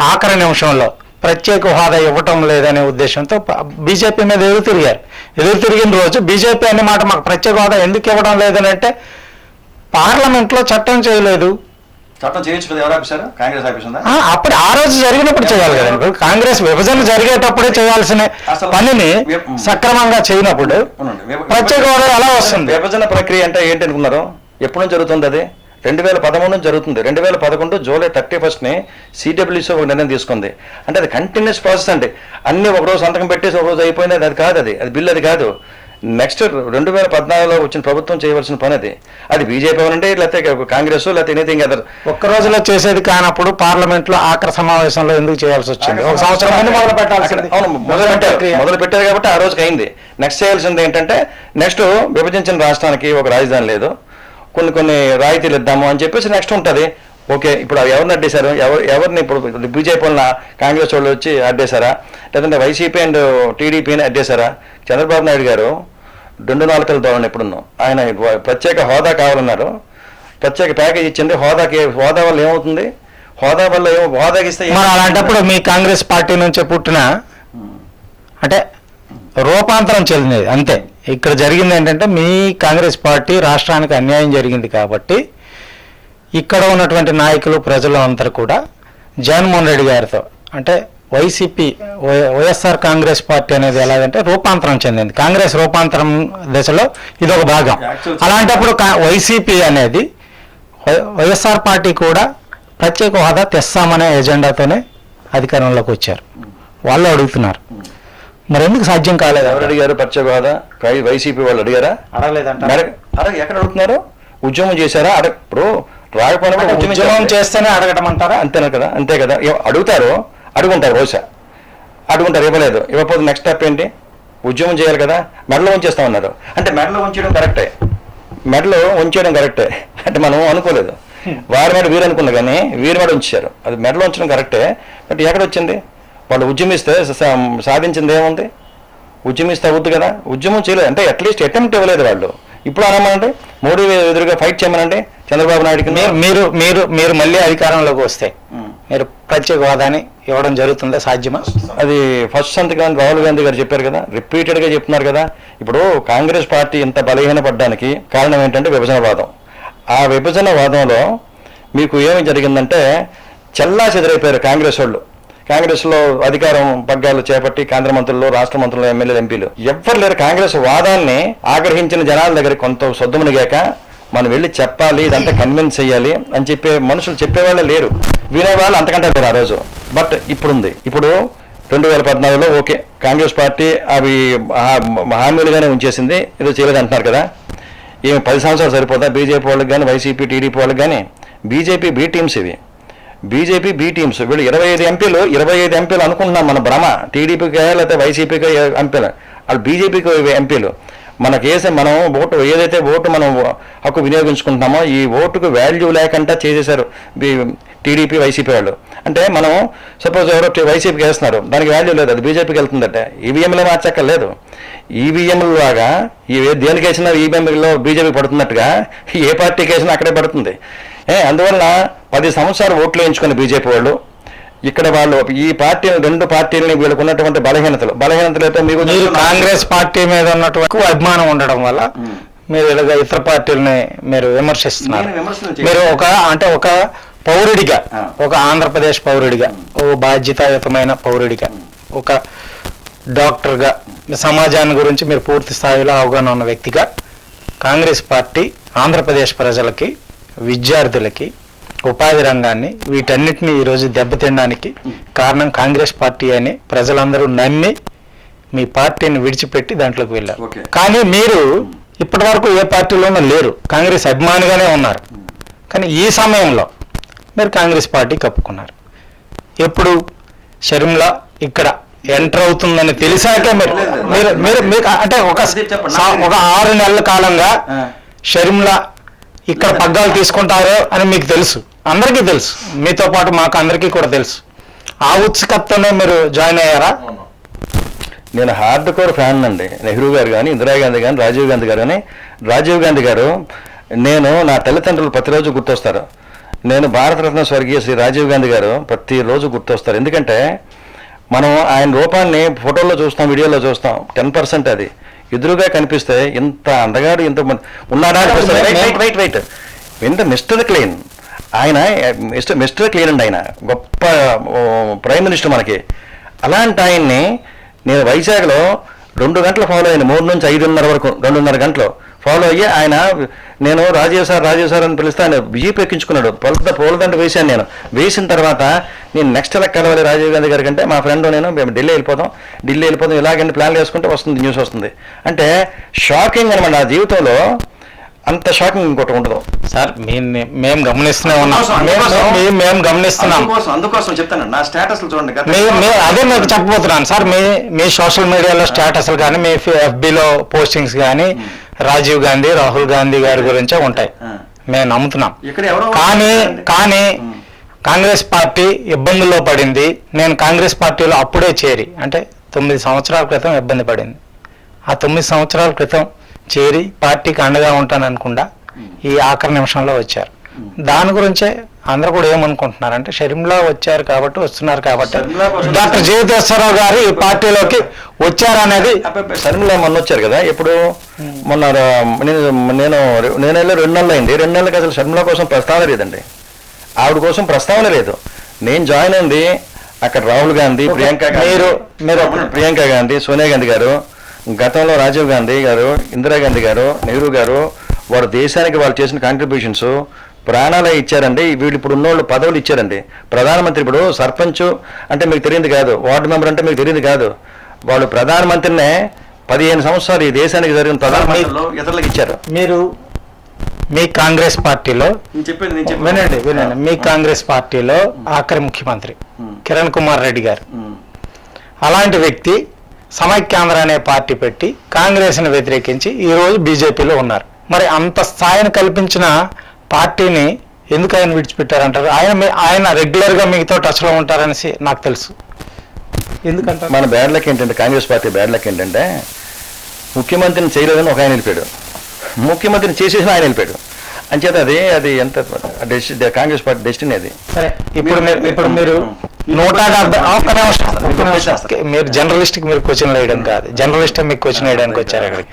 ఆఖరి నిమిషంలో ప్రత్యేక హోదా ఇవ్వటం లేదనే ఉద్దేశంతో బీజేపీ మీద ఎదురు తిరిగిన రోజు బీజేపీ అనే మాట, మాకు ప్రత్యేక హోదా ఎందుకు ఇవ్వడం లేదని అంటే, పార్లమెంట్లో చట్టం చేయలేదు.
చట్టం చేయొచ్చు కదా, ఎవరు ఆఫీసారు? కాంగ్రెస్ ఆఫీస్ ఉందా?
అప్పుడు ఆ రోజు జరిగినప్పుడు చేయాలి కదండి. కాంగ్రెస్ విభజన జరిగేటప్పుడే చేయాల్సిన పనిని సక్రమంగా చేయనప్పుడు ప్రత్యేక హోదా ఎలా వస్తుంది?
విభజన ప్రక్రియ అంటే ఏంటి అనుకున్నారు? ఎప్పుడు నుంచి జరుగుతుంది అది? 2013 నుంచి జరుగుతుంది. 2011 జూలై 31 సిడబ్ల్యూసీ ఒక నిర్ణయం తీసుకుంది. అంటే అది కంటిన్యూస్ ప్రాసెస్ అండి. అన్ని ఒకరోజు సంతకం పెట్టేసి ఒకరోజు అయిపోయింది, అది కాదు. అది బిల్ అది కాదు. నెక్స్ట్ 2014లో వచ్చిన ప్రభుత్వం చేయవలసిన పని అది. అది బీజేపీ అనండి, లేకపోతే కాంగ్రెస్, లేకపోతే ఎనీథింగ్ అదర్.
ఒక్క రోజులో చేసేది కానప్పుడు పార్లమెంట్ లో ఆఖరి సమావేశంలో ఎందుకు చేయాల్సి వచ్చింది? ఒక సంవత్సరం ముందు మొదలు పెట్టాల్సింది.
అవును, మొదలు పెట్టారు కాబట్టి ఆ రోజుకి అయింది. నెక్స్ట్ చేయాల్సింది ఏంటంటే, నెక్స్ట్ విభజించిన రాష్ట్రానికి ఒక రాజధాని లేదు, కొన్ని రాయితీలు ఇద్దాము అని చెప్పేసి నెక్స్ట్ ఉంటుంది. ఓకే, ఇప్పుడు ఎవరిని అడ్డేశారు? ఎవరిని ఇప్పుడు బీజేపీ వాళ్ళ కాంగ్రెస్ వాళ్ళు వచ్చి అడ్డేశారా, లేదంటే వైసీపీ అండ్ టీడీపీని అడ్డేశారా? చంద్రబాబు నాయుడు గారు 2 నాలుకల ధోరణి ఎప్పుడున్నాం. ఆయన ప్రత్యేక హోదా కావాలన్నారు, ప్రత్యేక ప్యాకేజ్ ఇచ్చింది. హోదా వల్ల ఏమవుతుంది? హోదాకి ఇస్తే
అలాంటప్పుడు మీ కాంగ్రెస్ పార్టీ నుంచి పుట్టిన అంటే రూపాంతరం చెందినది అంతే. ఇక్కడ జరిగింది ఏంటంటే, మీ కాంగ్రెస్ పార్టీ రాష్ట్రానికి అన్యాయం జరిగింది కాబట్టి ఇక్కడ ఉన్నటువంటి నాయకులు, ప్రజలు అందరూ కూడా జగన్మోహన్ రెడ్డి గారితో, అంటే వైఎస్ఆర్ కాంగ్రెస్ పార్టీ అనేది ఎలాగంటే రూపాంతరం చెందింది. కాంగ్రెస్ రూపాంతరం దశలో ఇదొక భాగం. అలాంటప్పుడు వైసీపీ అనేది, వైఎస్ఆర్ పార్టీ కూడా ప్రత్యేక హోదా తెస్తామనే ఎజెండాతోనే అధికారంలోకి వచ్చారు. వాళ్ళు అడుగుతున్నారు, మరి ఎందుకు సాధ్యం కాలేదు?
ఎవరు అడిగారు ప్రత్యేక హోదా? వైసీపీ వాళ్ళు అడిగారా?
అడగలేదంట.
ఎక్కడ అడుగుతున్నారు? ఉద్యమం చేశారా? ఇప్పుడు రాకపోయినా
ఉద్యమం చేస్తేనే అడగటం అంటారా?
అంతే కదా. అడుగుతారు, అడుగుంటారు, బహుశా అడుగుంటారు. ఇవ్వలేదు, ఇవ్వకపోతే నెక్స్ట్ స్టెప్ ఏంటి? ఉద్యమం చేయాలి కదా. మెడలో ఉంచేస్తామన్నారు. అంటే మెడలో ఉంచడం కరెక్టే. అంటే మనం అనుకోలేదు, వారి మీద వీరు అనుకున్నా కానీ వీరి మీద ఉంచారు. అది మెడలో ఉంచడం కరెక్టే. బట్ ఎక్కడ వచ్చింది? వాళ్ళు ఉద్యమిస్తే సాధించింది ఏముంది? ఉద్యమిస్తే అవుద్దు కదా. ఉద్యమం చేయలేదు అంటే అట్లీస్ట్ అటెంప్ట్ ఇవ్వలేదు వాళ్ళు. ఇప్పుడు అనమానండి, మోడీ ఎదురుగా ఫైట్ చేయమనండి చంద్రబాబు నాయుడుకి.
మీరు మళ్ళీ అధికారంలోకి వస్తే మీరు ప్రత్యేక హోదాని ఇవ్వడం జరుగుతుందా? సాధ్యమా?
అది ఫస్ట్ సంతకం రాహుల్ గాంధీ గారు చెప్పారు కదా, రిపీటెడ్గా చెప్తున్నారు కదా. ఇప్పుడు కాంగ్రెస్ పార్టీ ఇంత బలహీనపడడానికి కారణం ఏంటంటే విభజనవాదం. ఆ విభజనవాదంలో మీకు ఏమి జరిగిందంటే, చెల్లా చెదిరైపోయారు కాంగ్రెస్ వాళ్ళు. కాంగ్రెస్లో అధికారం పగ్గాలు చేపట్టి కేంద్ర మంత్రులు, రాష్ట్ర మంత్రులు, ఎమ్మెల్యేలు, ఎంపీలు ఎవ్వరు లేరు. కాంగ్రెస్ వాదాన్ని ఆగ్రహించిన జనాల దగ్గర కొంత సొద్దుమునిగాక మనం వెళ్ళి చెప్పాలి, ఇదంతా కన్విన్స్ చెయ్యాలి అని చెప్పే మనుషులు చెప్పేవాళ్ళే లేరు, వినేవాళ్ళు అంతకంటే లేరు ఆ రోజు. బట్ ఇప్పుడుంది. ఇప్పుడు 2014లో ఓకే, కాంగ్రెస్ పార్టీ అవి హామీలుగానే ఉంచేసింది, ఏదో చేయలేదు అంటున్నారు కదా. ఏమి 10 సంవత్సరాలు సరిపోతా బీజేపీ వాళ్ళకి కానీ, వైసీపీ, టీడీపీ వాళ్ళకి కానీ? బీజేపీ బీ టీమ్స్ ఇవి. BJP B teams. వీళ్ళు 25 ఎంపీలు అనుకుంటున్నాం మన భ్రమ. టీడీపీకి లేకపోతే వైసీపీకి ఎంపీలు, వాళ్ళు బీజేపీకి ఎంపీలు. మనం ఏదైతే ఓటు మనం హక్కు వినియోగించుకుంటున్నామో ఈ ఓటుకు వాల్యూ లేకుండా చేసేశారు టీడీపీ, వైసీపీ వాళ్ళు. అంటే మనం సపోజ్ ఎవరో వైసీపీకి వేస్తున్నారు, దానికి వాల్యూ లేదు, అది బీజేపీకి వెళ్తుందంటే. ఈవీఎంలో మార్చక్కర్లేదు. ఈవీఎంల లాగా దేనికి వేసినా ఈవీఎంలో బీజేపీ పడుతున్నట్టుగా ఏ పార్టీకి వేసినా అక్కడే పడుతుంది. అందువల్ల 10 సంవత్సరాలు ఓట్లు వేయించుకున్న బీజేపీ వాళ్ళు ఇక్కడ వాళ్ళు ఈ పార్టీ, 2 పార్టీలని వీళ్ళకు ఉన్నటువంటి బలహీనతలు అయితే మీకు
కాంగ్రెస్ పార్టీ మీద ఉన్నటువంటి అభిమానం ఉండడం వల్ల మీరు ఇతర పార్టీలని మీరు విమర్శిస్తున్నారు. మీరు ఒక పౌరుడిగా, ఒక ఆంధ్రప్రదేశ్ పౌరుడిగా, ఓ బాధ్యతాయుతమైన పౌరుడిగా, ఒక డాక్టర్గా, సమాజాన్ని గురించి మీరు పూర్తి స్థాయిలో అవగాహన ఉన్న వ్యక్తిగా, కాంగ్రెస్ పార్టీ ఆంధ్రప్రదేశ్ ప్రజలకి, విద్యార్థులకి, ఉపాధి రంగాన్ని, వీటన్నిటిని ఈరోజు దెబ్బతినడానికి కారణం కాంగ్రెస్ పార్టీ అని ప్రజలందరూ నమ్మి మీ పార్టీని విడిచిపెట్టి దాంట్లోకి వెళ్ళారు. కానీ మీరు ఇప్పటి వరకు ఏ పార్టీలోనూ లేరు, కాంగ్రెస్ అభిమానిగానే ఉన్నారు. కానీ ఈ సమయంలో మీరు కాంగ్రెస్ పార్టీ కప్పుకున్నారు. ఎప్పుడు షర్మిల ఇక్కడ ఎంటర్ అవుతుందని తెలిసాకే మీరు అంటే ఒక 6 నెలల కాలంగా షర్మిల ఇక్కడ పగ్గాలు తీసుకుంటారో అని మీకు తెలుసు. అందరికీ తెలుసు, మీతో పాటు మాకు అందరికీ కూడా తెలుసు. ఆ ఉత్సుకతతోనే మీరు జాయిన్ అయ్యారా?
నేను హార్డ్ కోర్ ఫ్యాన్ అండి. నెహ్రూ గారు కానీ, ఇందిరాగాంధీ కానీ, రాజీవ్ గాంధీ గారు కానీ. రాజీవ్ గాంధీ గారు నా తల్లిదండ్రులు ప్రతిరోజు గుర్తొస్తారు. నేను భారతరత్న స్వర్గీయ శ్రీ రాజీవ్ గాంధీ గారు ప్రతిరోజు గుర్తొస్తారు. ఎందుకంటే మనం ఆయన రూపాన్ని ఫోటోల్లో చూస్తాం, వీడియోలో చూస్తాం, 10% అది ఎదురుగా కనిపిస్తే ఇంత అందగాడు ఇంత ఉన్నాడా రైట్ ఇంత మిస్టర్ క్లీన్. ఆయన మిస్టర్ క్లీన్ అండి. ఆయన గొప్ప ప్రైమ్ మినిస్టర్ మనకి. అలాంటి ఆయన్ని నేను వైజాగ్లో 2 గంటలు ఫాలో అయ్యాను. 3 నుంచి 5:30 వరకు 2.5 గంటలు ఫాలో అయ్యి ఆయన నేను రాజీవ్ సార్ అని పిలిస్తే ఆయన జీప్ ఎక్కించుకున్నాడు. పూలదండ వేశాను. నేను వేసిన తర్వాత నేను నెక్స్ట్ ఎలా కలవాలి రాజీవ్ గాంధీ గారి కంటే మా ఫ్రెండ్ నేను ఢిల్లీ వెళ్ళిపోతాం ఇలాగంటే ప్లాన్లు వేసుకుంటే వస్తుంది, న్యూస్ వస్తుంది. అంటే షాకింగ్ అనమాట. నా జీవితంలో అంత షాకింగ్ ఇంకోటి ఉండదు
సార్. మేము గమనిస్తూనే ఉన్నాం, మేము గమనిస్తున్నాం.
అందుకోసం చెప్తాను నా స్టేటస్లు చూడండి.
అదే మీకు చెప్పబోతున్నాను సార్. మీ సోషల్ మీడియాలో స్టేటస్లు కానీ, మీ FBలో పోస్టింగ్స్ కానీ రాజీవ్ గాంధీ, రాహుల్ గాంధీ గారి గురించే ఉంటాయి. మేము నమ్ముతున్నాం. కానీ కాంగ్రెస్ పార్టీ ఇబ్బందుల్లో పడింది. నేను కాంగ్రెస్ పార్టీలో అప్పుడే చేరి, అంటే 9 సంవత్సరాల క్రితం ఇబ్బంది పడింది. ఆ 9 సంవత్సరాల క్రితం చేరి పార్టీకి అండగా ఉంటాననుకుండా ఈ ఆఖరి నిమిషంలో వచ్చారు. దాని గురించే అందరూ కూడా ఏమనుకుంటున్నారంటే షర్మిలా వచ్చారు కాబట్టి, వస్తున్నారు కాబట్టి డాక్టర్ జీవితేశ్వరరావు గారు ఈ పార్టీలోకి వచ్చారనేది.
షర్మిలా మొన్న వచ్చారు కదా, ఎప్పుడు మొన్న నేను వెళ్ళి 2 నెలలు అయింది. 2 నెలలకి అసలు షర్మిలా కోసం ప్రస్తావన లేదండి. ఆవిడ కోసం ప్రస్తావన లేదు. నేను జాయిన్ అయింది అక్కడ రాహుల్ గాంధీ, ప్రియాంక గాంధీ, సోనియా గాంధీ గారు, గతంలో రాజీవ్ గాంధీ గారు, ఇందిరాగాంధీ గారు, నెహ్రూ గారు, వారు దేశానికి వాళ్ళు చేసిన కాంట్రిబ్యూషన్స్ ప్రాణాలే ఇచ్చారండి. వీళ్ళు ఇప్పుడు ఉన్నోళ్ళు పదవులు ఇచ్చారండి. ప్రధానమంత్రి ఇప్పుడు సర్పంచ్ అంటే మీకు తెలియదు కాదు, వార్డు మెంబర్ అంటే మీకు తెలియదు కాదు. వాళ్ళు ప్రధానమంత్రినే 15 సంవత్సరాలు ఈ దేశానికి జరిగిన ప్రధానమంత్రులు ఇతరులకు ఇచ్చారు.
మీరు మీ కాంగ్రెస్ పార్టీలో వినండి, మీ కాంగ్రెస్ పార్టీలో ఆఖరి ముఖ్యమంత్రి కిరణ్ కుమార్ రెడ్డి గారు, అలాంటి వ్యక్తి సమైక్యాంధ్ర అనే పార్టీ పెట్టి కాంగ్రెస్ని వ్యతిరేకించి ఈరోజు బీజేపీలో ఉన్నారు. మరి అంత స్థాయిని కల్పించిన పార్టీని ఎందుకు ఆయన విడిచిపెట్టారంటారు? ఆయన రెగ్యులర్గా మీతో టచ్లో ఉంటారనేసి నాకు తెలుసు. ఎందుకంటే
మన బ్యాడ్ లక్ ఏంటంటే, కాంగ్రెస్ పార్టీ బ్యాడ్ లక్ ఏంటంటే ముఖ్యమంత్రిని చేయలేదని ఒక ఆయన వెళ్ళిపోయాడు, ముఖ్యమంత్రిని చేసేసిన ఆయన వెళ్ళిపోయాడు. అంచేత అది ఎంత కాంగ్రెస్ పార్టీ డెస్టినీ అది.
సరే, ఇప్పుడు మీరు 170 మీరు జర్నలిస్ట్కి మీరు క్వశ్చన్లు వేయడం కాదు, జర్నలిస్ట్ మీకు క్వశ్చన్ వేయడానికి వచ్చారు అక్కడికి.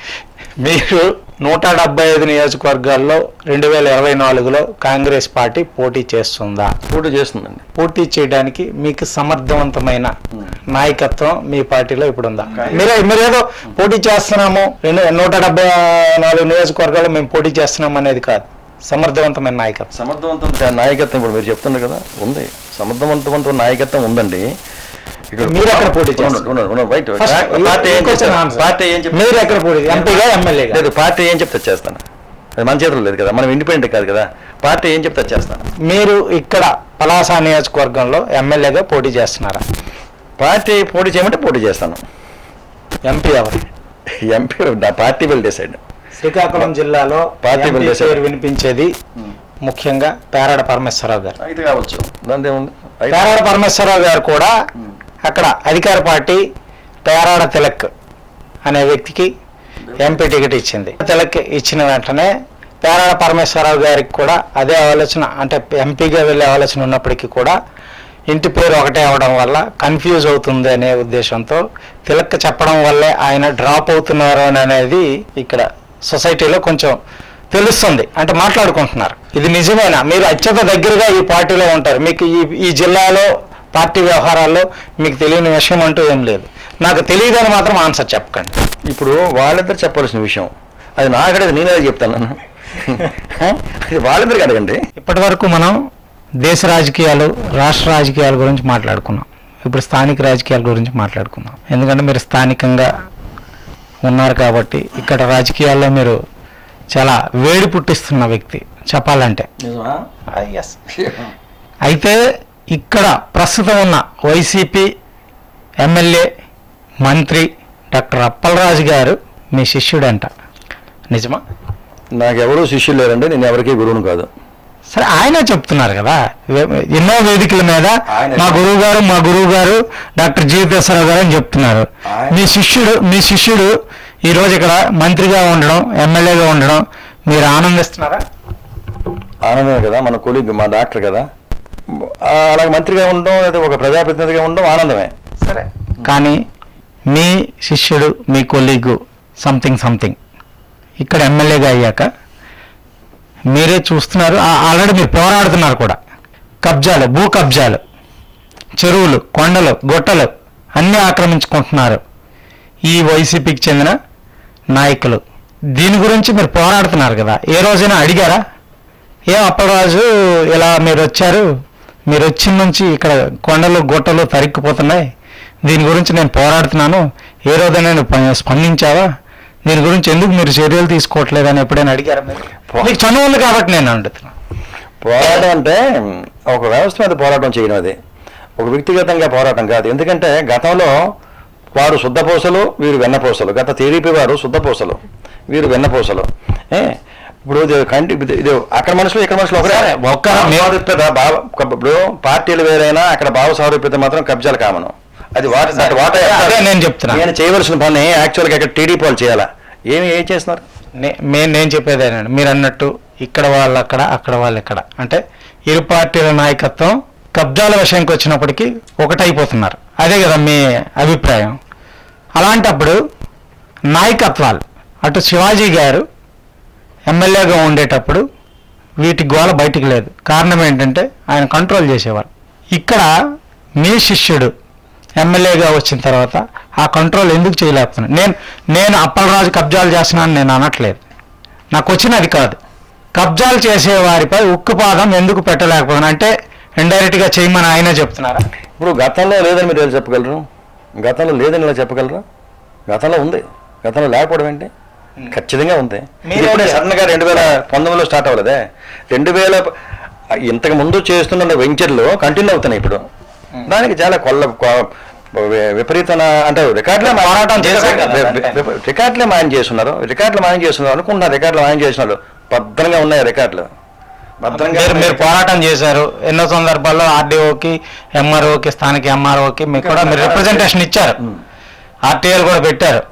మీరు 175 నియోజకవర్గాల్లో 2024లో కాంగ్రెస్ పార్టీ పోటీ చేస్తుందా?
పోటీ చేస్తుందండి.
పోటీ చేయడానికి మీకు సమర్థవంతమైన నాయకత్వం మీ పార్టీలో ఇప్పుడు ఉందా? మీరేదో పోటీ చేస్తున్నాము 174 నియోజకవర్గాల్లో మేము పోటీ చేస్తున్నాం అనేది కాదు, సమర్థవంతమైన నాయకత్వం.
సమర్థవంతమైన నాయకత్వం ఇప్పుడు మీరు చెప్తున్నారు కదా, ఉంది. సమర్థవంతమైన నాయకత్వం ఉందండి.
మీరు ఎక్కడ పోటీ
లేదు, పార్టీ ఏం చెప్తే చేస్తాను, అది మన చేతుల్లో లేదు కదా, మనం ఇండిపెండెంట్ కాదు కదా. పార్టీ ఏం చెప్తే చేస్తాను.
మీరు ఇక్కడ పలాస నియోజకవర్గంలో ఎమ్మెల్యేగా పోటీ చేస్తున్నారా?
పార్టీ పోటీ చేయమంటే పోటీ చేస్తాను.
ఎంపీ ఎవరు?
ఎంపీ నా పార్టీ విల్ డిసైడ్.
శ్రీకాకుళం జిల్లాలో పార్టీ పేరు వినిపించేది ముఖ్యంగా పేరాడ పరమేశ్వరరావు గారు.
అయితే కావచ్చు, దాని ఏముంది.
పేరాడ పరమేశ్వరరావు గారు కూడా అక్కడ అధికార పార్టీ పేరాడ తిలక్ అనే వ్యక్తికి ఎంపీ టికెట్ ఇచ్చింది. తిలక్ ఇచ్చిన వెంటనే పేరాడ పరమేశ్వరరావు గారికి కూడా అదే ఆలోచన, అంటే ఎంపీగా వెళ్ళే ఆలోచన ఉన్నప్పటికీ కూడా ఇంటి పేరు ఒకటే అవడం వల్ల కన్ఫ్యూజ్ అవుతుంది అనే ఉద్దేశంతో తిలక్ చెప్పడం వల్లే ఆయన డ్రాప్ అవుతున్నారు అనేది ఇక్కడ సొసైటీలో కొంచెం తెలుస్తుంది, అంటే మాట్లాడుకుంటున్నారు. ఇది నిజమేనా? మీరు అత్యంత దగ్గరగా ఈ పార్టీలో ఉంటారు, మీకు ఈ జిల్లాలో పార్టీ వ్యవహారాల్లో మీకు తెలియని విషయం అంటూ ఏం లేదు. నాకు తెలియదని మాత్రం ఆన్సర్ చెప్పకండి.
ఇప్పుడు వాళ్ళిద్దరు చెప్పాల్సిన విషయం అది నాకడేది, నేనే చెప్తాను. వాళ్ళిద్దరికి అడగండి.
ఇప్పటి వరకు మనం దేశ రాజకీయాలు, రాష్ట్ర రాజకీయాల గురించి మాట్లాడుకున్నాం. ఇప్పుడు స్థానిక రాజకీయాల గురించి మాట్లాడుకున్నాం. ఎందుకంటే మీరు స్థానికంగా ఉన్నారు కాబట్టి ఇక్కడ రాజకీయాల్లో మీరు చాలా వేడి పుట్టిస్తున్న వ్యక్తి చెప్పాలంటే. అయితే ఇక్కడ ప్రస్తుతం ఉన్న వైసీపీ ఎమ్మెల్యే మంత్రి డాక్టర్ అప్పలరాజు గారు మీ శిష్యుడంట, నిజమా?
నాకెవరూ శిష్యులు లేరండి, నేను ఎవరికీ గురువును కాదు.
సరే ఆయన చెప్తున్నారు కదా ఎన్నో వేదికల మీద మా గురువు గారు డాక్టర్ జీవితేశ్వరరావు గారు అని చెప్తున్నారు. మీ శిష్యుడు ఈ రోజు ఇక్కడ మంత్రిగా ఉండడం, ఎమ్మెల్యేగా ఉండడం మీరు ఆనందిస్తున్నారా?
ఆనందమే కదా, మన కొలీగ్, మా డాక్టర్ కదా, అలాగే మంత్రిగా ఉండడం లేదా ఒక ప్రజాప్రతినిధిగా ఉండడం ఆనందమే.
సరే, కానీ మీ శిష్యుడు, మీ కొలీగు సంథింగ్ ఇక్కడ ఎమ్మెల్యేగా అయ్యాక మీరే చూస్తున్నారు, ఆల్రెడీ మీరు పోరాడుతున్నారు కూడా. కబ్జాలు, భూ కబ్జాలు, చెరువులు, కొండలు, గుట్టలు అన్నీ ఆక్రమించుకుంటున్నారు ఈ వైసీపీకి చెందిన నాయకులు. దీని గురించి మీరు పోరాడుతున్నారు కదా, ఏ రోజైనా అడిగారా? అప్పలరాజు ఇలా మీరు వచ్చారు, మీరు వచ్చిన నుంచి ఇక్కడ కొండలు గుట్టలు తరిక్కిపోతున్నాయి, దీని గురించి నేను పోరాడుతున్నాను, ఏ రోజైనా నేను స్పందించావా? దీని గురించి ఎందుకు మీరు చర్యలు తీసుకోవట్లేదని ఎప్పుడైనా అడిగారా? మీకు చనువు ఉంది కాబట్టి నేను అడుగుతున్నాను.
పోరాటం అంటే ఒక వ్యవస్థ మీద పోరాటం చేయడం, అది ఒక వ్యక్తిగతంగా పోరాటం కాదు. ఎందుకంటే గతంలో వారు శుద్ధపూసలు, వీరు వెన్నపూసలు. గత టీడీపీ వారు శుద్ధపూసలు, వీరు వెన్నపూసలు. ఇప్పుడు ఇది అక్కడ మనుషులు, ఇక్కడ మనుషులు ఇప్పుడు పార్టీలు వేరైనా అక్కడ భావ సారూప్యత మాత్రం కబ్జాలు కామను. అది
నేను చెప్తున్నాను,
నేను చేయవలసిన పని యాక్చువల్గా ఇక్కడ టీడీపీ వాళ్ళు చేయాలా? ఏం చేస్తున్నారు?
నేను చెప్పేదేనండి, మీరు అన్నట్టు ఇక్కడ వాళ్ళు అక్కడ, అక్కడ వాళ్ళు ఇక్కడ, అంటే ఇరు పార్టీల నాయకత్వం కబ్జాల విషయానికి వచ్చినప్పటికీ ఒకటైపోతున్నారు. అదే కదా మీ అభిప్రాయం? అలాంటప్పుడు నాయకత్వాలు, అటు శివాజీ గారు ఎమ్మెల్యేగా ఉండేటప్పుడు వీటి గోల బయటికి లేదు. కారణం ఏంటంటే ఆయన కంట్రోల్ చేసేవారు. ఇక్కడ మీ శిష్యుడు ఎమ్మెల్యేగా వచ్చిన తర్వాత ఆ కంట్రోల్ ఎందుకు చేయలేకపోతున్నాను? నేను అప్పలరాజు కబ్జాలు చేస్తున్నాను నేను అనట్లేదు, నాకు వచ్చినది కాదు. కబ్జాలు చేసే వారిపై ఉక్కుపాదం ఎందుకు పెట్టలేకపోతున్నాను అంటే ఇండైరెక్ట్గా చేయమని ఆయనే చెప్తున్నారా?
ఇప్పుడు గతంలో లేదని మీరు ఎలా చెప్పగలరు? గతంలో లేదని ఇలా చెప్పగలరా? గతంలో ఉంది, గతంలో లేకపోవడం ఏంటి? ఖచ్చితంగా ఉంది. ఇప్పుడే సడన్గా 2019లో స్టార్ట్ అవ్వలేదే. 2000 ఇంతకు ముందు చేస్తున్న వెంచర్లు కంటిన్యూ అవుతున్నాయి ఇప్పుడు. దానికి చాలా విపరీతమైన అంటే రికార్డులే మాయం చేస్తున్నారు అనుకుంటున్నారు. రికార్డులు మాయం చేస్తున్నారు, భద్రంగా ఉన్నాయి రికార్డులు, భద్రంగా.
మీరు పోరాటం చేశారు ఎన్నో సందర్భాల్లో, ఆర్డీఓకి, ఎంఆర్ఓకి, స్థానిక ఎంఆర్ఓకి మీకు కూడా మీరు రిప్రజెంటేషన్ ఇచ్చారు, ఆర్టీఐలు కూడా పెట్టారు.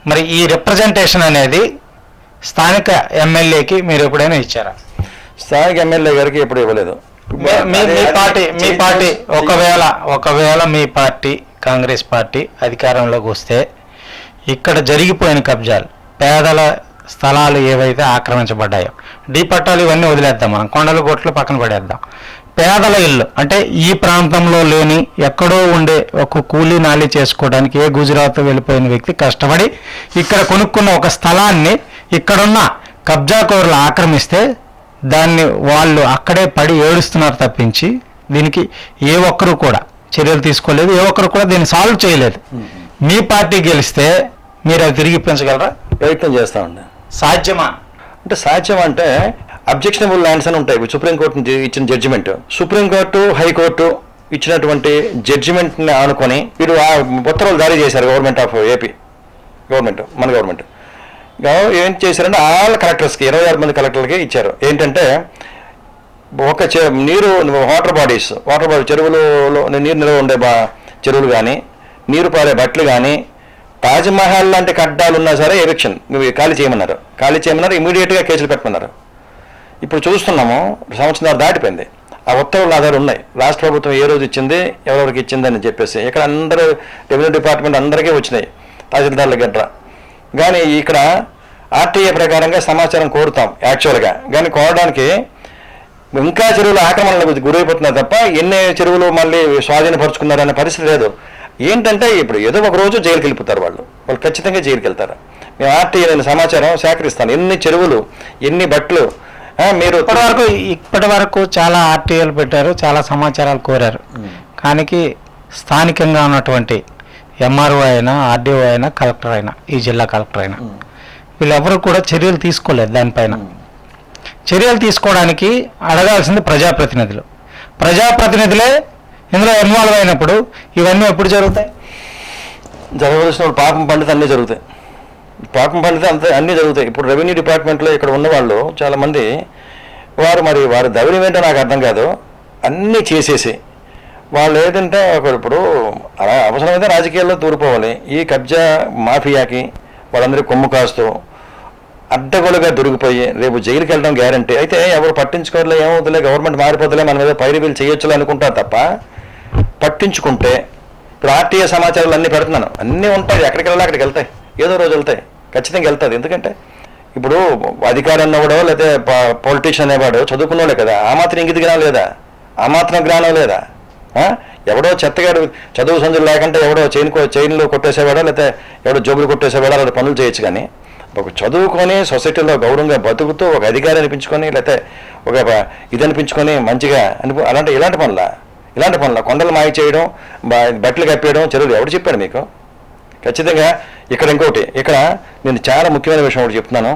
మరి ఈ రిప్రజెంటేషన్ అనేది స్థానిక ఎమ్మెల్యేకి మీరు ఎప్పుడైనా ఇచ్చారా?
స్థానిక ఎమ్మెల్యే గారికి ఎప్పుడు ఇవ్వలేదు.
మీ పార్టీ ఒకవేళ మీ పార్టీ కాంగ్రెస్ పార్టీ అధికారంలోకి వస్తే ఇక్కడ జరిగిపోయిన కబ్జాలు, పేదల స్థలాలు ఏవైతే ఆక్రమించబడ్డాయో, డీ పట్టాలు ఇవన్నీ వదిలేద్దాం, మనం కొండలు గొట్లు పక్కన పడేద్దాం. పేదల ఇల్లు అంటే ఈ ప్రాంతంలో లేని ఎక్కడో ఉండే ఒక కూలీ నాలి చేసుకోవడానికి ఏ గుజరాత్ వెళ్ళిపోయిన వ్యక్తి కష్టపడి ఇక్కడ కొనుక్కున్న ఒక స్థలాన్ని ఇక్కడున్న కబ్జాకోరులు ఆక్రమిస్తే దాన్ని వాళ్ళు అక్కడే పడి ఏడుస్తున్నారు తప్పించి దీనికి ఏ ఒక్కరు కూడా చర్యలు తీసుకోలేదు, ఏ ఒక్కరు కూడా దీన్ని సాల్వ్ చేయలేదు. మీ పార్టీ గెలిస్తే మీరు అది తిరిగి ఇప్పించగలరా?
ప్రయత్నం చేస్తామండి.
సాధ్యమా
అంటే సాధ్యం అంటే అబ్జెక్షనబుల్ ల్యాండ్స్ అని ఉంటాయి. సుప్రీంకోర్టు ఇచ్చిన జడ్జిమెంట్, సుప్రీంకోర్టు హైకోర్టు ఇచ్చినటువంటి జడ్జిమెంట్ని ఆనుకొని వీరు ఉత్తర్వులు జారీ చేశారు. గవర్నమెంట్ ఆఫ్ ఏపీ గవర్నమెంట్, మన గవర్నమెంట్ ఏం చేశారంటే ఆల్ కలెక్టర్స్కి 26 మంది కలెక్టర్లకి ఇచ్చారు. ఏంటంటే ఒక నీరు వాటర్ బాడీ చెరువులలో నీరు నిల్వ ఉండే చెరువులు కానీ, నీరు పారే బట్టలు కానీ, తాజ్మహల్ లాంటి కడ్డాలు ఉన్నా సరే ఎవిక్షన్ ఖాళీ చేయమన్నారు, ఇమీడియట్గా కేసులు పెట్టమన్నారు. ఇప్పుడు చూస్తున్నాము, సంవత్సరం దాటిపోయింది, ఆ ఉత్తర్వులు నా దగ్గర ఉన్నాయి. రాష్ట్ర ప్రభుత్వం ఏ రోజు ఇచ్చింది, ఎవరెవరికి ఇచ్చిందని చెప్పేసి ఇక్కడ అందరూ రెవెన్యూ డిపార్ట్మెంట్ అందరికీ వచ్చినాయి, తహసీల్దార్ల గట్రా. కానీ ఇక్కడ ఆర్టీఏ ప్రకారంగా సమాచారం కోరుతాం యాక్చువల్గా, కానీ కోరడానికి ఇంకా చెరువులు ఆక్రమణలకు గురైపోతున్నారు తప్ప ఎన్ని చెరువులు మళ్ళీ స్వాధీనపరుచుకున్నారనే పరిస్థితి లేదు. ఏంటంటే ఇప్పుడు ఏదో ఒక రోజు జైలుకి వెళ్ళిపోతారు వాళ్ళు ఖచ్చితంగా జైలుకి వెళ్తారు. మేము ఆర్టీఏ నేను సమాచారం సేకరిస్తాను, ఎన్ని చెరువులు, ఎన్ని బట్టలు. మీరు
ఇప్పటి వరకు చాలా ఆర్టీఏలు పెట్టారు, చాలా సమాచారాలు కోరారు, కానీ స్థానికంగా ఉన్నటువంటి ఎంఆర్ఓ అయినా, ఆర్డీఓ అయినా, కలెక్టర్ అయినా, ఈ జిల్లా కలెక్టర్ అయినా వీళ్ళెవరూ కూడా చర్యలు తీసుకోలేదు. దానిపైన చర్యలు తీసుకోవడానికి అడగాల్సింది ప్రజాప్రతినిధులే ఇందులో ఇన్వాల్వ్ అయినప్పుడు ఇవన్నీ ఎప్పుడు జరుగుతాయి?
జరగవలసిన పాపం పండితే అన్నీ జరుగుతాయి, అన్నీ జరుగుతాయి. ఇప్పుడు రెవెన్యూ డిపార్ట్మెంట్లో ఇక్కడ ఉన్నవాళ్ళు చాలామంది వారి ధైర్యం ఏంటో నాకు అర్థం కాదు. అన్నీ చేసేసి వాళ్ళు ఏదంటే ఇప్పుడు అలా అవసరమైతే రాజకీయాల్లో తూరిపోవాలి. ఈ కబ్జా మాఫియాకి వాళ్ళందరికీ కొమ్ము కాస్తూ అడ్డగోలుగా దొరికిపోయి రేపు జైలుకి వెళ్ళడం గ్యారంటీ. అయితే ఎవరు పట్టించుకోవట్లే, ఏమవుతుందిలే, గవర్నమెంట్ మారిపోతులే, మన మీద పైరువీలు చేయొచ్చులే అనుకుంటారు తప్ప, పట్టించుకుంటే ఇప్పుడు ఆర్టీఏ సమాచారాలు అన్నీ పెడుతున్నాను, అన్నీ ఉంటాయి, ఎక్కడికి వెళ్ళాలి అక్కడికి వెళ్తాయి, ఏదో రోజు వెళ్తాయి, ఖచ్చితంగా వెళ్తుంది. ఎందుకంటే ఇప్పుడు అధికారి అన్నవాడో లేకపోతే పొలిటీషియన్ అనేవాడు చదువుకున్నోడే కదా, ఆ మాత్రం ఇంగిత జ్ఞానం లేదా, ఆ మాత్రం జ్ఞానం లేదా? ఎవడో చెత్తగాడు చదువు సందులు లేకుంటే ఎవడో చైన్లో కొట్టేసేవాడో లేకపోతే ఎవడో జోబులు కొట్టేసేవాడో అలా పనులు చేయొచ్చు. కానీ ఒక చదువుకొని సొసైటీలో గౌరవంగా బతుకుతూ ఒక అధికారి అనిపించుకొని లేకపోతే ఒక ఇది అనిపించుకొని మంచిగా ఇలాంటి పనుల కొండలు మాయ చేయడం, బట్టలు కప్పేయడం చెరువులు ఎవడు చెప్పాడు మీకు? ఖచ్చితంగా ఇక్కడ ఇంకోటి, ఇక్కడ నేను చాలా ముఖ్యమైన విషయం ఒకటి చెప్తున్నాను.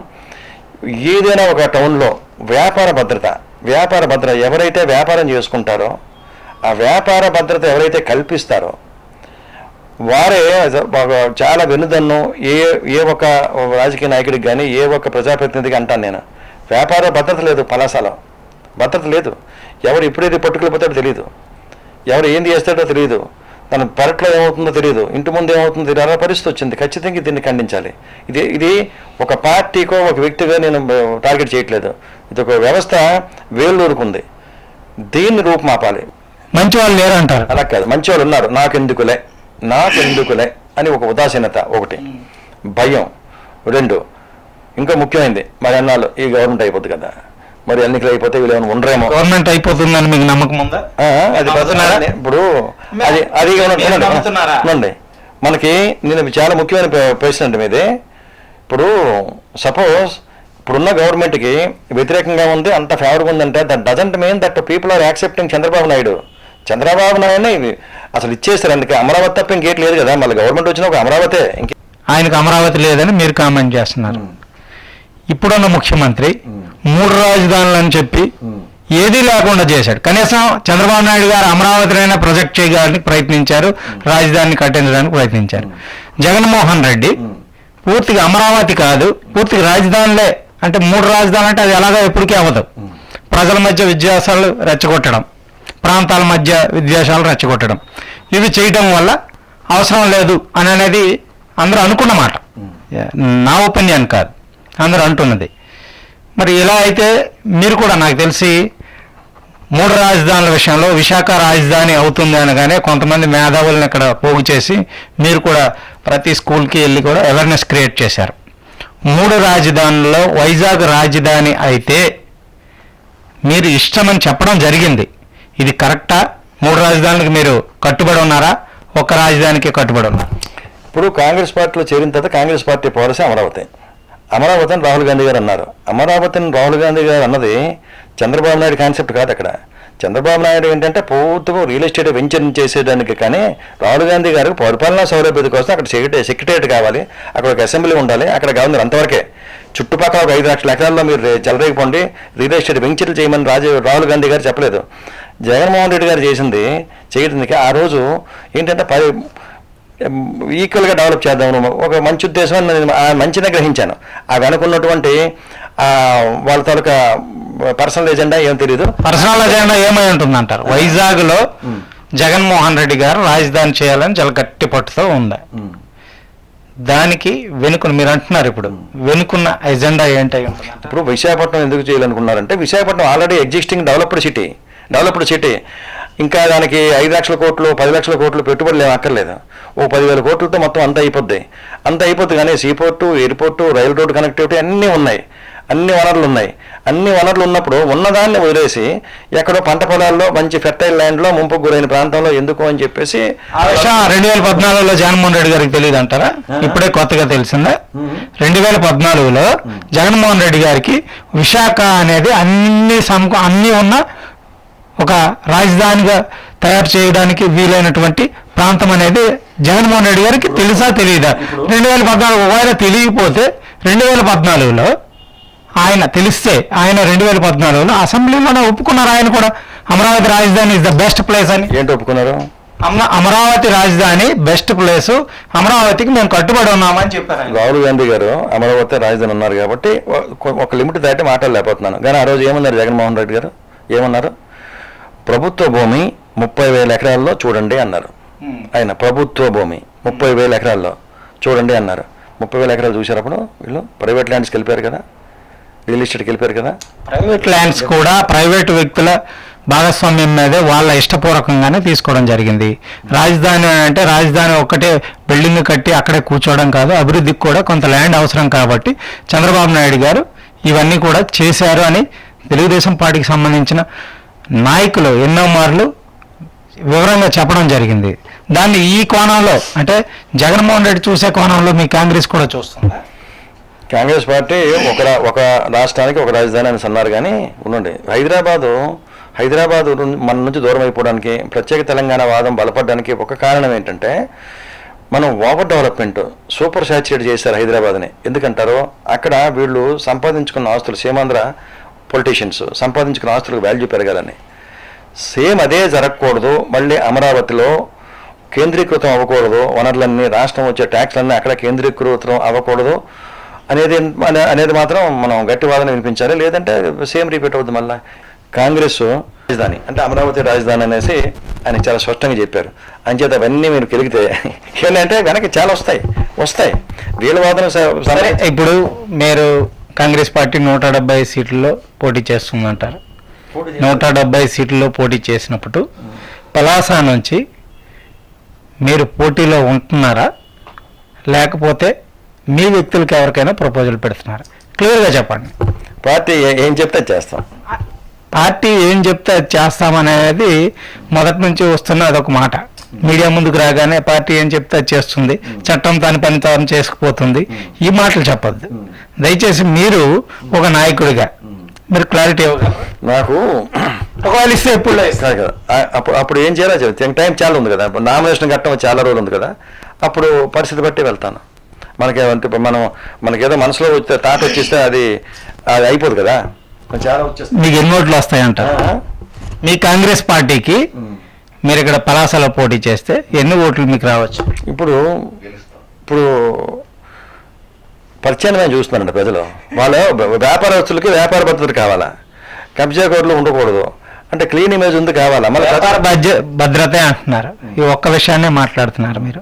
ఏదైనా ఒక టౌన్లో వ్యాపార భద్రత ఎవరైతే వ్యాపారం చేసుకుంటారో, ఆ వ్యాపార భద్రత ఎవరైతే కల్పిస్తారో వారే చాలా వెన్నుదన్ను ఏ ఒక్క రాజకీయ నాయకుడికి కానీ ఏ ఒక్క ప్రజాప్రతినిధికి అంటాను నేను. వ్యాపార భద్రత లేదు, పలాసలో భద్రత లేదు. ఎవరు ఎప్పుడైతే పట్టుకెళ్ళిపోతాడో తెలియదు, ఎవరు ఏంది చేస్తాడో తెలియదు, తన పెరట్లో ఏమవుతుందో తెలియదు, ఇంటి ముందు ఏమవుతుందో తెలియదు, అలా పరిస్థితి వచ్చింది. ఖచ్చితంగా దీన్ని ఖండించాలి. ఇది ఒక పార్టీకో ఒక వ్యక్తిగా నేను టార్గెట్ చేయట్లేదు, ఇది ఒక వ్యవస్థ వేళ్ళూరుకుంది, దీన్ని రూపుమాపాలి.
మంచి వాళ్ళు లేరు అంటారు.
అలా కాదు, మంచి వాళ్ళు ఉన్నారు, నాకెందుకులే అని ఒక ఉదాసీనత ఒకటి, భయం రెండు, ఇంకా ముఖ్యమైనది మరి అన్నాళ్ళు ఈ గవర్నమెంట్ అయిపోతుంది కదా, మరి ఎన్నికలు అయిపోతే వీళ్ళు ఏమైనా ఉండరేమో,
గవర్నమెంట్ అయిపోతుందని మీకు నమ్మకం ఉందా?
అది ఇప్పుడు అది చూడండి, మనకి నేను చాలా ముఖ్యమైన ప్రశ్న అంటే మీది. ఇప్పుడు సపోజ్ ఇప్పుడున్న గవర్నమెంట్కి వ్యతిరేకంగా ఉంది, అంత ఫేవర్గా ఉందంటే that doesn't mean that people are accepting Chandrababu Naidu అసలు ఇచ్చేస్తారు. అందుకే అమరావతి తప్ప ఇంకేట్ లేదు కదా, మళ్ళీ గవర్నమెంట్ వచ్చిన ఒక అమరావతి,
ఆయనకు అమరావతి లేదని మీరు కామెంట్ చేస్తున్నారు. ఇప్పుడున్న ముఖ్యమంత్రి 3 రాజధానులు అని చెప్పి ఏదీ లేకుండా చేశాడు. కనీసం చంద్రబాబు నాయుడు గారు అమరావతినైనా ప్రొజెక్ట్ చేయడానికి ప్రయత్నించారు, రాజధానిని కట్టించడానికి ప్రయత్నించారు. జగన్మోహన్ రెడ్డి పూర్తిగా అమరావతి కాదు, పూర్తిగా రాజధానులే అంటే 3 రాజధానులు అంటే అది ఎలాగో ఎప్పటికీ అవ్వదు. ప్రజల మధ్య విద్యాసాలు రెచ్చగొట్టడం, ప్రాంతాల మధ్య విద్వేషాలు రెచ్చగొట్టడం, ఇవి చేయటం వల్ల అవసరం లేదు అని అనేది అందరూ అనుకున్న మాట, నా ఒపీనియన్ కాదు, అందరూ అంటున్నది. మరి ఇలా అయితే మీరు కూడా నాకు తెలిసి 3 రాజధానుల విషయంలో విశాఖ రాజధాని అవుతుంది అనగానే కొంతమంది మేధావులను ఇక్కడ పోగు చేసి మీరు కూడా ప్రతి స్కూల్కి వెళ్ళి కూడా అవేర్నెస్ క్రియేట్ చేశారు. 3 రాజధానుల్లో వైజాగ్ రాజధాని అయితే మీరు ఇష్టమని చెప్పడం జరిగింది. ఇది కరెక్టా? 3 రాజధానులకు మీరు కట్టుబడి ఉన్నారా, ఒక్క రాజధానికి కట్టుబడి ఉన్నారా?
ఇప్పుడు కాంగ్రెస్ పార్టీలో చేరిన తర్వాత కాంగ్రెస్ పార్టీ పాలసీ అమరావతి అని రాహుల్ గాంధీ గారు అన్నారు. అమరావతిని రాహుల్ గాంధీ గారు అన్నది చంద్రబాబు నాయుడు కాన్సెప్ట్ కాదు. అక్కడ చంద్రబాబు నాయుడు ఏంటంటే పూర్తిగా రియల్ ఎస్టేట్ వెంచర్ చేసేదానికి, కానీ రాహుల్ గాంధీ గారు పరిపాలనా సౌలభ్యత కోసం అక్కడ సెక్రటేరియట్ కావాలి, అక్కడ ఒక అసెంబ్లీ ఉండాలి, అక్కడ గవర్నర్ అంతవరకే. చుట్టుపక్కల ఒక 5 లక్షల ఎకరాల్లో మీరు చెలరేగిపోండి, రియల్ ఎస్టేట్ వెంచర్లు చేయమని రాహుల్ గాంధీ గారు చెప్పలేదు. జగన్మోహన్ రెడ్డి గారు చేయడానికి ఆ రోజు ఏంటంటే ఈక్వల్గా డెవలప్ చేద్దాం, ఒక మంచి ఉద్దేశం మంచిగా గ్రహించాను. అవి అనుకున్నటువంటి వాళ్ళ తాలూకా పర్సనల్ ఎజెండా ఏం తెలియదు.
పర్సనల్ ఎజెండా ఏమై ఉంటుంది అంటారు? వైజాగ్లో జగన్మోహన్ రెడ్డి గారు రాజధాని చేయాలని చాలా గట్టి పట్టుతో ఉంది. దానికి వెనుకున్న మీరు అంటున్నారు, ఇప్పుడు వెనుకున్న ఎజెండా ఏంటై ఉంటుంది?
ఇప్పుడు విశాఖపట్నం ఎందుకు చేయాలనుకున్నారంటే Visakhapatnam already existing developed city, ఇంకా దానికి 5 లక్షల కోట్లు 10 లక్షల కోట్లు పెట్టుబడులు ఏమి అక్కర్లేదు. ఓ 10,000 కోట్లతో మొత్తం అంతా అయిపోద్ది. కానీ seaport, airport, rail road connectivity అన్నీ ఉన్నాయి, అన్ని వనరులు ఉన్నప్పుడు ఉన్నదాన్ని వదిలేసి ఎక్కడో పంట పొలాల్లో మంచి ఫెర్టైల్ ల్యాండ్లో ముంపుకు గురైన ప్రాంతంలో ఎందుకు అని చెప్పేసి
2014లో జగన్మోహన్ రెడ్డి గారికి తెలియదు అంటారా? ఇప్పుడే కొత్తగా తెలిసిందా? 2014లో జగన్మోహన్ రెడ్డి గారికి విశాఖ అనేది అన్ని ఉన్న ఒక రాజధానిగా తయారు చేయడానికి వీలైనటువంటి ప్రాంతం అనేది జగన్మోహన్ రెడ్డి గారికి తెలుసా తెలియదా? 2014 ఒకవేళ తెలియకపోతే 2014లో ఆయన తెలిస్తే ఆయన 2014లో అసెంబ్లీలోనే ఒప్పుకున్నారు. ఆయన కూడా అమరావతి రాజధాని ఇస్ ద బెస్ట్ ప్లేస్ అని.
ఏంటి ఒప్పుకున్నారు?
అమరావతి రాజధాని బెస్ట్ ప్లేసు, అమరావతికి మేము కట్టుబడి ఉన్నామని చెప్పారు ఆయన.
రాహుల్ గాంధీ గారు అమరావతి రాజధాని ఉన్నారు కాబట్టి ఒక లిమిట్ దాటి మాట్లాడలేకపోతున్నాను. కానీ ఆ రోజు ఏమన్నారు జగన్మోహన్ రెడ్డి గారు? ఏమన్నారు? ప్రభుత్వ భూమి 30,000 ఎకరాల్లో చూడండి అన్నారు. ఆయన ప్రభుత్వ భూమి 30,000 ఎకరాల్లో చూడండి అన్నారు. 30,000 ఎకరాలు చూసారప్పుడు వీళ్ళు ప్రైవేట్ ల్యాండ్స్కి వెళ్ళిపోయారు కదా, రియల్ ఎస్టేట్కి వెళ్ళిపోయారు కదా.
ప్రైవేట్ ల్యాండ్స్ కూడా ప్రైవేటు వ్యక్తుల భాగస్వామ్యం మీదే వాళ్ళ ఇష్టపూర్వకంగానే తీసుకోవడం జరిగింది. రాజధాని అంటే రాజధాని ఒక్కటే బిల్డింగ్ కట్టి అక్కడే కూర్చోవడం కాదు, అభివృద్ధికి కూడా కొంత ల్యాండ్ అవసరం కాబట్టి చంద్రబాబు నాయుడు గారు ఇవన్నీ కూడా చేశారు అని తెలుగుదేశం పార్టీకి సంబంధించిన నాయకులు ఎన్నో మార్లు వివరంగా చెప్పడం జరిగింది. దాన్ని ఈ కోణంలో అంటే జగన్మోహన్ రెడ్డి చూసే కోణంలో మీ కాంగ్రెస్ కూడా చూస్తుందా?
కాంగ్రెస్ పార్టీ ఒక రాష్ట్రానికి ఒక రాజధాని అని అన్నారు. కానీ ఉండండి, హైదరాబాదు మన నుంచి దూరం అయిపోవడానికి, ప్రత్యేక తెలంగాణ వాదం బలపడడానికి ఒక కారణం ఏంటంటే మనం ఓవర్ డెవలప్మెంట్, సూపర్ సాచురేట్ చేశారు హైదరాబాద్ని. ఎందుకంటారో అక్కడ వీళ్ళు సంపాదించుకున్న ఆస్తులు, సీమాంధ్ర పొలిటీషియన్స్ సంపాదించుకున్న ఆస్తులకు వాల్యూ పెరగాలని. సేమ్ అదే జరగకూడదు, మళ్ళీ అమరావతిలో కేంద్రీకృతం అవ్వకూడదు, వనరులన్నీ రాష్ట్రం వచ్చే ట్యాక్స్లన్నీ అక్కడ కేంద్రీకృతం అవ్వకూడదు అనేది మాత్రం మనం గట్టి వాదన వినిపించాలి. లేదంటే సేమ్ రిపీట్ అవుతుంది. మళ్ళీ కాంగ్రెస్ రాజధాని అంటే అమరావతి రాజధాని అనేసి ఆయన చాలా స్పష్టంగా చెప్పారు. అంచేత అవన్నీ మీరు కలిగితే ఏంటంటే వెనక్కి చాలా వస్తాయి వీళ్ళ వాదన.
సరే, ఇప్పుడు మీరు కాంగ్రెస్ పార్టీ 170 సీట్లలో పోటీ చేస్తుందంటారు. 170 సీట్లలో పోటీ చేసినప్పుడు పలాస నుంచి మీరు పోటీలో ఉంటున్నారా, లేకపోతే మీ వ్యక్తులకి ఎవరికైనా ప్రపోజల్ పెడుతున్నారా? క్లియర్గా చెప్పండి.
పార్టీ ఏం చెప్తే చేస్తాం.
పార్టీ ఏం చెప్తే అది చేస్తామనేది మొదటి నుంచి వస్తున్న అదొక మాట. మీడియా ముందుకు రాగానే పార్టీ ఏం చెప్తే అది చేస్తుంది, చట్టం తన పని తాను చేసుకుపోతుంది, ఈ మాటలు చెప్పొద్దు దయచేసి. మీరు ఒక నాయకుడిగా మీరు క్లారిటీ ఇవ్వగలరు?
నాకు
ఒకవేళ ఇస్తే ఎప్పుడు
ఇస్తారు కదా, అప్పుడు ఏం చేయాలో చెప్తే టైం చాలా ఉంది కదా, నామినేషన్ కట్టడం చాలా రోజులు ఉంది కదా, అప్పుడు పరిస్థితి బట్టి వెళ్తాను. మనకేదో మనసులో వచ్చే తాట వచ్చేస్తే అది అయిపోదు కదా, చాలా వచ్చేస్తుంది.
మీకు ఎన్ని ఓట్లు వస్తాయంటారు? మీ కాంగ్రెస్ పార్టీకి మీరు ఇక్కడ పలాసలో పోటీ చేస్తే ఎన్ని ఓట్లు మీకు రావచ్చు?
ఇప్పుడు పరిచయం చూస్తున్నారండి ప్రజలు. వాళ్ళు వ్యాపారస్తులకి వ్యాపార భద్రత కావాలా, కబ్జా కోర్టులు ఉండకూడదు అంటే క్లీన్ ఇమేజ్ ఉంది కావాలా. మళ్ళీ
భద్రతే అంటున్నారు, ఈ ఒక్క విషయాన్నే మాట్లాడుతున్నారు మీరు.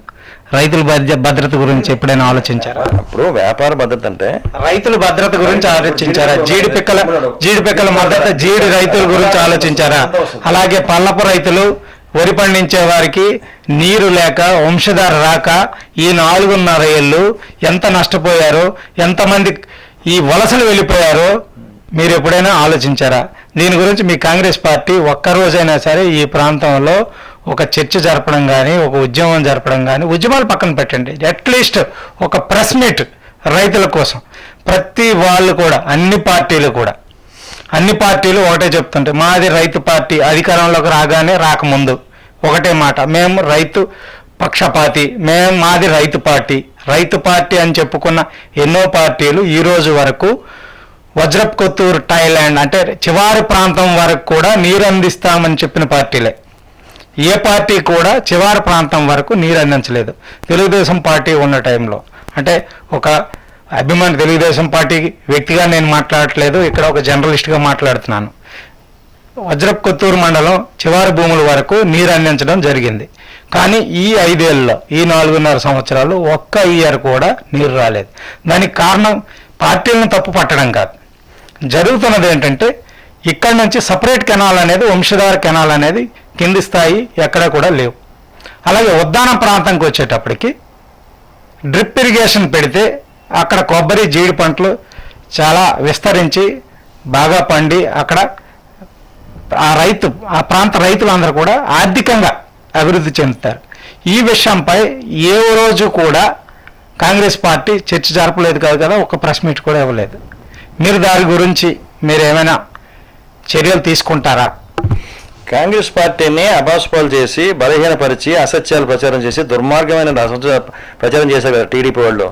రైతుల భద్రత గురించి ఎప్పుడైనా ఆలోచించారా?
ఇప్పుడు వ్యాపార భద్రత అంటే
రైతుల భద్రత గురించి ఆలోచించారా? జీడిపిక్కల మద్దతు జీడి రైతుల గురించి ఆలోచించారా? అలాగే పల్లపు రైతులు, వరి పండించే వారికి నీరు లేక, వంశధార రాక ఈ 4.5 ఏళ్ళు ఎంత నష్టపోయారో, ఎంతమంది ఈ వలసలు వెళ్ళిపోయారో మీరు ఎప్పుడైనా ఆలోచించారా? దీని గురించి మీ కాంగ్రెస్ పార్టీ ఒక్కరోజైనా సరే ఈ ప్రాంతంలో ఒక చర్చ జరపడం కానీ, ఒక ఉద్యమం జరపడం కానీ, ఉద్యమాలు పక్కన పెట్టండి, అట్లీస్ట్ ఒక ప్రెస్ మీట్ రైతుల కోసం ప్రతి వాళ్ళు కూడా, అన్ని పార్టీలు ఒకటే చెప్తుంటే, మాది రైతు పార్టీ, అధికారంలోకి రాకముందు ఒకటే మాట, మేము రైతు పక్షపాతి, మాది రైతు పార్టీ అని చెప్పుకున్న ఎన్నో పార్టీలు ఈ రోజు వరకు వజ్రప్ కొత్తూరు థాయిలాండ్ అంటే చివరి ప్రాంతం వరకు కూడా నీరు అందిస్తామని చెప్పిన పార్టీలే. ఏ పార్టీ కూడా చివరి ప్రాంతం వరకు నీరు అందించలేదు. తెలుగుదేశం పార్టీ ఉన్న టైంలో, అంటే ఒక అభిమాని తెలుగుదేశం పార్టీ వ్యక్తిగా నేను మాట్లాడట్లేదు, ఇక్కడ ఒక జర్నలిస్ట్గా మాట్లాడుతున్నాను. వజ్రప్ కొత్తూరు మండలం చివరి భూముల వరకు నీరు అందించడం జరిగింది. కానీ ఈ 5 ఏళ్ళలో, ఈ 4.5 సంవత్సరాలు ఒక్క ఇయర్ కూడా నీరు రాలేదు. దానికి కారణం పార్టీలను తప్పు పట్టడం కాదు, జరుగుతున్నది ఏంటంటే ఇక్కడి నుంచి సపరేట్ కెనాల్ అనేది, వంశధార కెనాల్ అనేది కింది స్థాయి ఎక్కడ కూడా లేవు. అలాగే ఉద్దానం ప్రాంతంకి వచ్చేటప్పటికి డ్రిప్ ఇరిగేషన్ పెడితే అక్కడ కొబ్బరి, జీడి పంటలు చాలా విస్తరించి బాగా పండి అక్కడ ఆ ప్రాంత రైతులందరూ కూడా ఆర్థికంగా అభివృద్ధి చెందుతారు. ఈ విషయంపై ఏ రోజు కూడా కాంగ్రెస్ పార్టీ చర్చ జరపలేదు కాదు కదా, ఒక ప్రెస్ మీట్ కూడా ఇవ్వలేదు. మీరు దాని గురించి మీరు ఏమైనా చర్యలు తీసుకుంటారా?
కాంగ్రెస్ పార్టీని అబాస్పాలు చేసి, బలహీనపరిచి, అసత్యాలు ప్రచారం చేసి, దుర్మార్గమైన ప్రచారం చేశారు కదా టీడీపీ వాళ్ళు,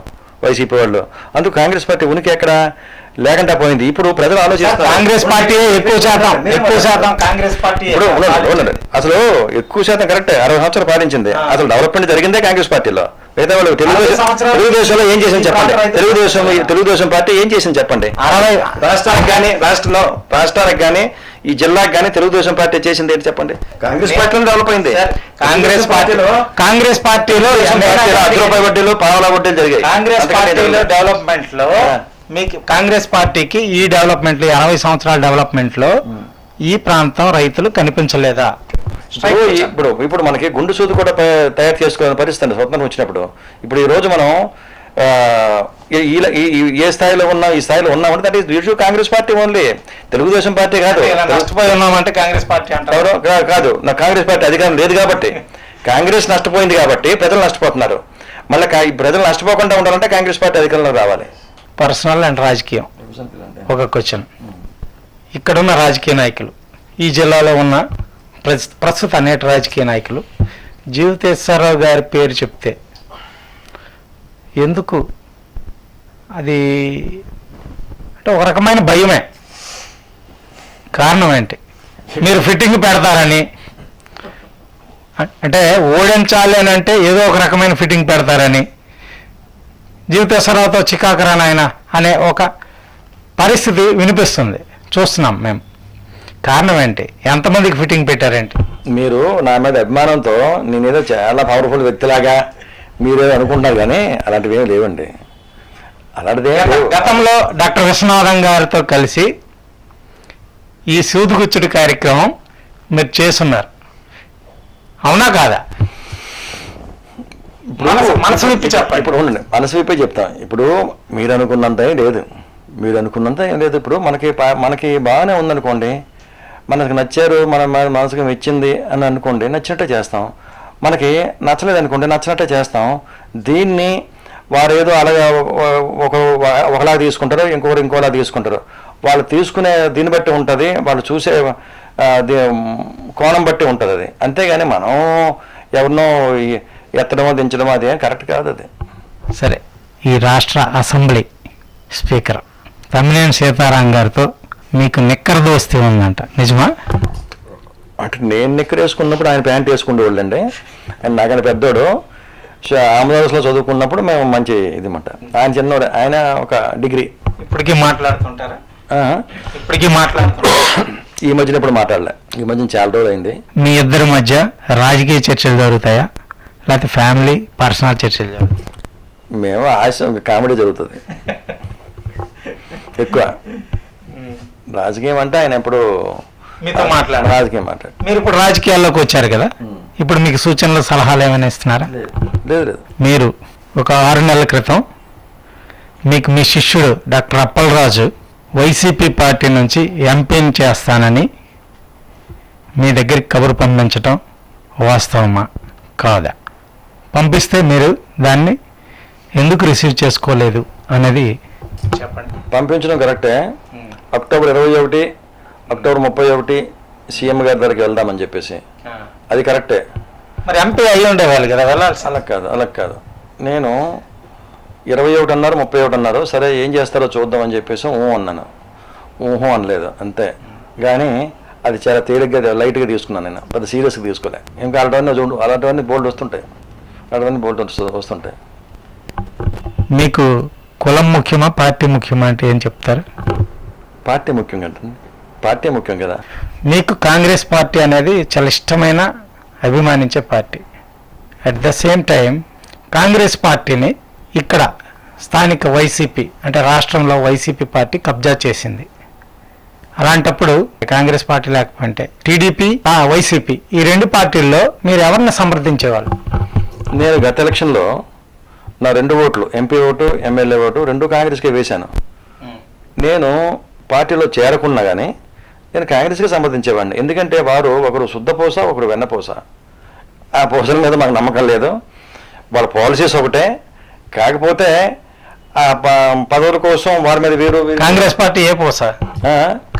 వైసీపీ వాళ్ళు. అందుకు కాంగ్రెస్ పార్టీ ఉనికి ఎక్కడ? లేకుండా పోయింది. ఇప్పుడు ప్రజలు ఆలోచిస్తారు
కాంగ్రెస్ పార్టీ ఎక్కువ శాతం కాంగ్రెస్ పార్టీ
ఇప్పుడు ఉండండి. అసలు ఎక్కువ శాతం కరెక్టే, 60 సంవత్సరాలు పాలించింది. అసలు డెవలప్మెంట్ జరిగిందే కాంగ్రెస్ పార్టీలో. మిగతా వాళ్ళు తెలుగుదేశంలో ఏం చేసింది చెప్పండి? తెలుగుదేశం పార్టీ ఏం చేసింది చెప్పండి? రాష్ట్రానికి కానీ ఈ జిల్లాకి కానీ తెలుగుదేశం పార్టీ చేసింది ఏంటి చెప్పండి? కాంగ్రెస్ పార్టీలో డెవలప్ అయింది.
కాంగ్రెస్ పార్టీలో
₹10 వడ్డీలు, పావలా వడ్డీలు జరిగాయి.
కాంగ్రెస్ పార్టీలో డెవలప్మెంట్ లో మీకు కాంగ్రెస్ పార్టీకి ఈ డెవలప్మెంట్ లో 80 సంవత్సరాల డెవలప్మెంట్ లో ఈ ప్రాంతం రైతులు కనిపించలేదా?
ఇప్పుడు మనకి గుండు సూది కూడా తయారు చేసుకోవాలని పరిస్థితి స్వతంత్రం వచ్చినప్పుడు. ఇప్పుడు ఈ రోజు మనం ఏ స్థాయిలో ఉన్నా, ఈ స్థాయిలో ఉన్నామంటే that is due to Congress party only, Telugu Desam party కాదు.
నష్టపోయి ఉన్నామంటే కాంగ్రెస్ పార్టీ అంటారు
కాదు, నా కాంగ్రెస్ పార్టీ అధికారం లేదు కాబట్టి, కాంగ్రెస్ నష్టపోయింది కాబట్టి ప్రజలు నష్టపోతున్నారు. మళ్ళీ ప్రజలు నష్టపోకుండా ఉండాలంటే కాంగ్రెస్ పార్టీ అధికారంలో రావాలి.
పర్సనల్ అండ్ రాజకీయం ఒక క్వశ్చన్. ఇక్కడున్న రాజకీయ నాయకులు, ఈ జిల్లాలో ఉన్న ప్రస్తుత అనేక రాజకీయ నాయకులు జీవితేశ్వరరావు గారి పేరు చెప్తే ఎందుకు అది అంటే ఒక రకమైన భయమే. కారణం ఏంటి? మీరు ఫిట్టింగ్ పెడతారని, అంటే ఓడించాలి అని అంటే ఏదో ఒక రకమైన ఫిట్టింగ్ పెడతారని, జీవితేశ్వరరావుతో చికాకరా నాయన అనే ఒక పరిస్థితి వినిపిస్తుంది, చూస్తున్నాం మేము. కారణం ఏంటి? ఎంతమందికి ఫిట్టింగ్ పెట్టారేంటి?
మీరు నా మీద అభిమానంతో నేనేదో చాలా పవర్ఫుల్ వ్యక్తిలాగా మీరేదో అనుకుంటున్నారు, కానీ అలాంటివి ఏమి లేవండి. అలాంటిదే
గతంలో డాక్టర్ విశ్వనాథం గారితో కలిసి ఈ సూదుగుచ్చుడు కార్యక్రమం మీరు చేస్తున్నారు, అవునా కాదా? మనసు విప్పి చెప్పండి.
ఇప్పుడు ఉండండి, మనసు విప్పి చెప్తాం. ఇప్పుడు మీరు అనుకున్నంత ఏం లేదు, ఇప్పుడు మనకి బాగానే ఉందనుకోండి, మనకు నచ్చారు, మన మనసుకు మెచ్చింది అని అనుకోండి, నచ్చినట్టే చేస్తాం. మనకి నచ్చలేదు అనుకోండి, నచ్చినట్టే చేస్తాం. దీన్ని వారు ఏదో అలాగా ఒకలా తీసుకుంటారు, ఇంకోలా తీసుకుంటారు. వాళ్ళు తీసుకునే దీన్ని బట్టి ఉంటుంది, వాళ్ళు చూసే కోణం బట్టి ఉంటుంది అది. అంతేగాని మనం ఎవరినో ఎత్తడమో దించడమో అదేం కరెక్ట్ కాదు అది.
సరే, ఈ రాష్ట్ర అసెంబ్లీ స్పీకర్ తమ్మినేని సీతారాం గారితో మీకు నిక్కర దోస్తీ ఉందంట, నిజమా?
అంటే నేను నిక్కర వేసుకున్నప్పుడు ఆయన ప్యాంట్ వేసుకుంటేవాళ్ళండి. ఆయన నాకైనా పెద్దోడు, ఆంధ్రప్రదేశ్లో చదువుకున్నప్పుడు మేము మంచి ఇది మాట. ఆయన చిన్నోడు, ఆయన ఒక డిగ్రీ.
ఇప్పటికీ మాట్లాడుతుంటారా? ఇప్పటికీ మాట్లాడుతుంటారు?
ఈ మధ్యన ఇప్పుడు మాట్లాడలే, ఈ మధ్యన చాలా రోజులు అయింది.
మీ ఇద్దరి మధ్య రాజకీయ చర్చలు జరుగుతాయా, లేకపోతే ఫ్యామిలీ పర్సనల్ చర్చలు జరుగుతాయి?
మేము కామెడీ జరుగుతుంది ఎక్కువ. రాజకీయం అంటే ఆయన ఎప్పుడు
మీతో మాట్లాడారు,
రాజకీయం మాట్లాడు.
మీరు ఇప్పుడు రాజకీయాల్లోకి వచ్చారు కదా, ఇప్పుడు మీకు సూచనలు సలహాలు ఏమైనా ఇస్తున్నారా?
లేదు.
మీరు ఒక 6 నెలల క్రితం మీకు మీ శిష్యుడు డాక్టర్ అప్పలరాజు వైసీపీ పార్టీ నుంచి ఎంపీని చేస్తానని మీ దగ్గరికి కబురు పంపించటం వాస్తవమా కాదా? పంపిస్తే మీరు దాన్ని ఎందుకు రిసీవ్ చేసుకోలేదు అనేది చెప్పండి.
పంపించడం కరెక్టే. అక్టోబర్ 21, అక్టోబర్ 31 సీఎం గారి దగ్గరికి వెళ్దామని చెప్పేసి అది కరెక్టే.
మరి ఎంపీ అయ్యి ఉండేవాళ్ళు కదా, వెళ్ళాల్సి.
అలా కాదు. నేను 21 అన్నారు, 31 అన్నారు. సరే ఏం చేస్తారో చూద్దామని చెప్పేసి అన్నాను. ఊహో అనలేదు అంతే. కానీ అది చాలా తేలిగ్గా లైట్గా తీసుకున్నాను, నేను పెద్ద సీరియస్గా తీసుకోలే. ఇంకా అలాంటివన్నీ బోల్డ్ వస్తుంటాయి.
మీకు కులం ముఖ్యమా, పార్టీ ముఖ్యమా అంటే ఏం చెప్తారు?
పార్టీ ముఖ్యం కదా, పార్టీ ముఖ్యం కదా.
మీకు కాంగ్రెస్ పార్టీ అనేది చాలా ఇష్టమైన, అభిమానించే party. At the same time Congress పార్టీని ఇక్కడ స్థానిక వైసీపీ అంటే రాష్ట్రంలో వైసీపీ పార్టీ కబ్జా చేసింది. అలాంటప్పుడు కాంగ్రెస్ పార్టీ లేకపోతే టీడీపీ, వైసీపీ, ఈ 2 పార్టీల్లో మీరు ఎవరిని సంప్రదించేవాళ్ళు?
నేను గత ఎలక్షన్లో నా 2 ఓట్లు, ఎంపీ ఓటు, ఎమ్మెల్యే ఓటు 2 కాంగ్రెస్కే వేశాను. నేను పార్టీలో చేరకున్నా కానీ నేను కాంగ్రెస్కి సంప్రదించేవాడిని. ఎందుకంటే వారు ఒకరు శుద్ధపూస, ఒకరు వెన్నపూస. ఆ పూసల మీద మాకు నమ్మకం లేదు. వాళ్ళ పాలసీస్ ఒకటే, కాకపోతే ఆ పదవుల కోసం వారి మీద వీరు.
కాంగ్రెస్ పార్టీ ఏ పూస?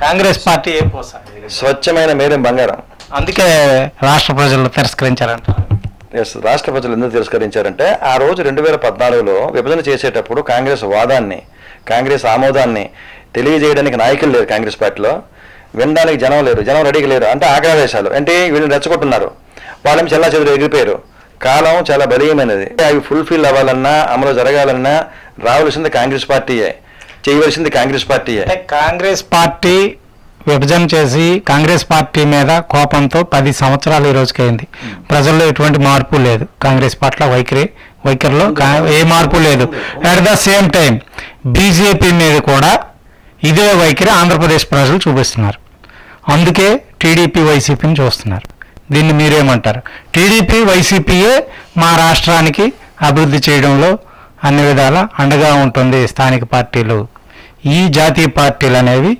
కాంగ్రెస్ పార్టీ ఏ పూస?
స్వచ్ఛమైన మేరేం బంగారం.
అందుకే రాష్ట్ర ప్రజలు తిరస్కరించారంట.
రాష్ట్ర ప్రజలు ఎందుకు తిరస్కరించారంటే ఆ రోజు 2014లో విభజన చేసేటప్పుడు కాంగ్రెస్ వాదాన్ని, కాంగ్రెస్ ఆమోదాన్ని తెలియజేయడానికి నాయకులు లేరు కాంగ్రెస్ పార్టీలో, వినడానికి జనం లేరు, జనం రెడీగా లేరు. అంటే ఆగ్రహవేశాలు అంటే వీళ్ళని రెచ్చగొట్టున్నారు, వాళ్ళని చెల్లా చెదురు ఎగిరిపోయారు. కాలం చాలా బలీయమైనది. అవి ఫుల్ఫిల్ అవ్వాలన్నా, అమలు జరగాలన్నా రావాల్సింది కాంగ్రెస్ పార్టీయే, చేయవలసింది కాంగ్రెస్ పార్టీయే.
కాంగ్రెస్ పార్టీ విభజన చేసి కాంగ్రెస్ పార్టీ మీద కోపంతో 10 సంవత్సరాలు ఈ రోజుకి అయింది. ప్రజల్లో ఎటువంటి మార్పు లేదు. కాంగ్రెస్ పట్ల వైఖరిలో ఏ మార్పు లేదు. At the same time BJP మీద కూడా ఇదే వైఖరి ఆంధ్రప్రదేశ్ ప్రజలు చూపిస్తున్నారు. అందుకే టీడీపీ వైసీపీని చూస్తున్నారు. దీన్ని మీరేమంటారు? టీడీపీ వైసీపీయే మా రాష్ట్రానికి అభివృద్ధి చేయడంలో అన్ని విధాల అండగా ఉంటుంది. స్థానిక పార్టీలు, ఈ జాతీయ పార్టీలు అనేవి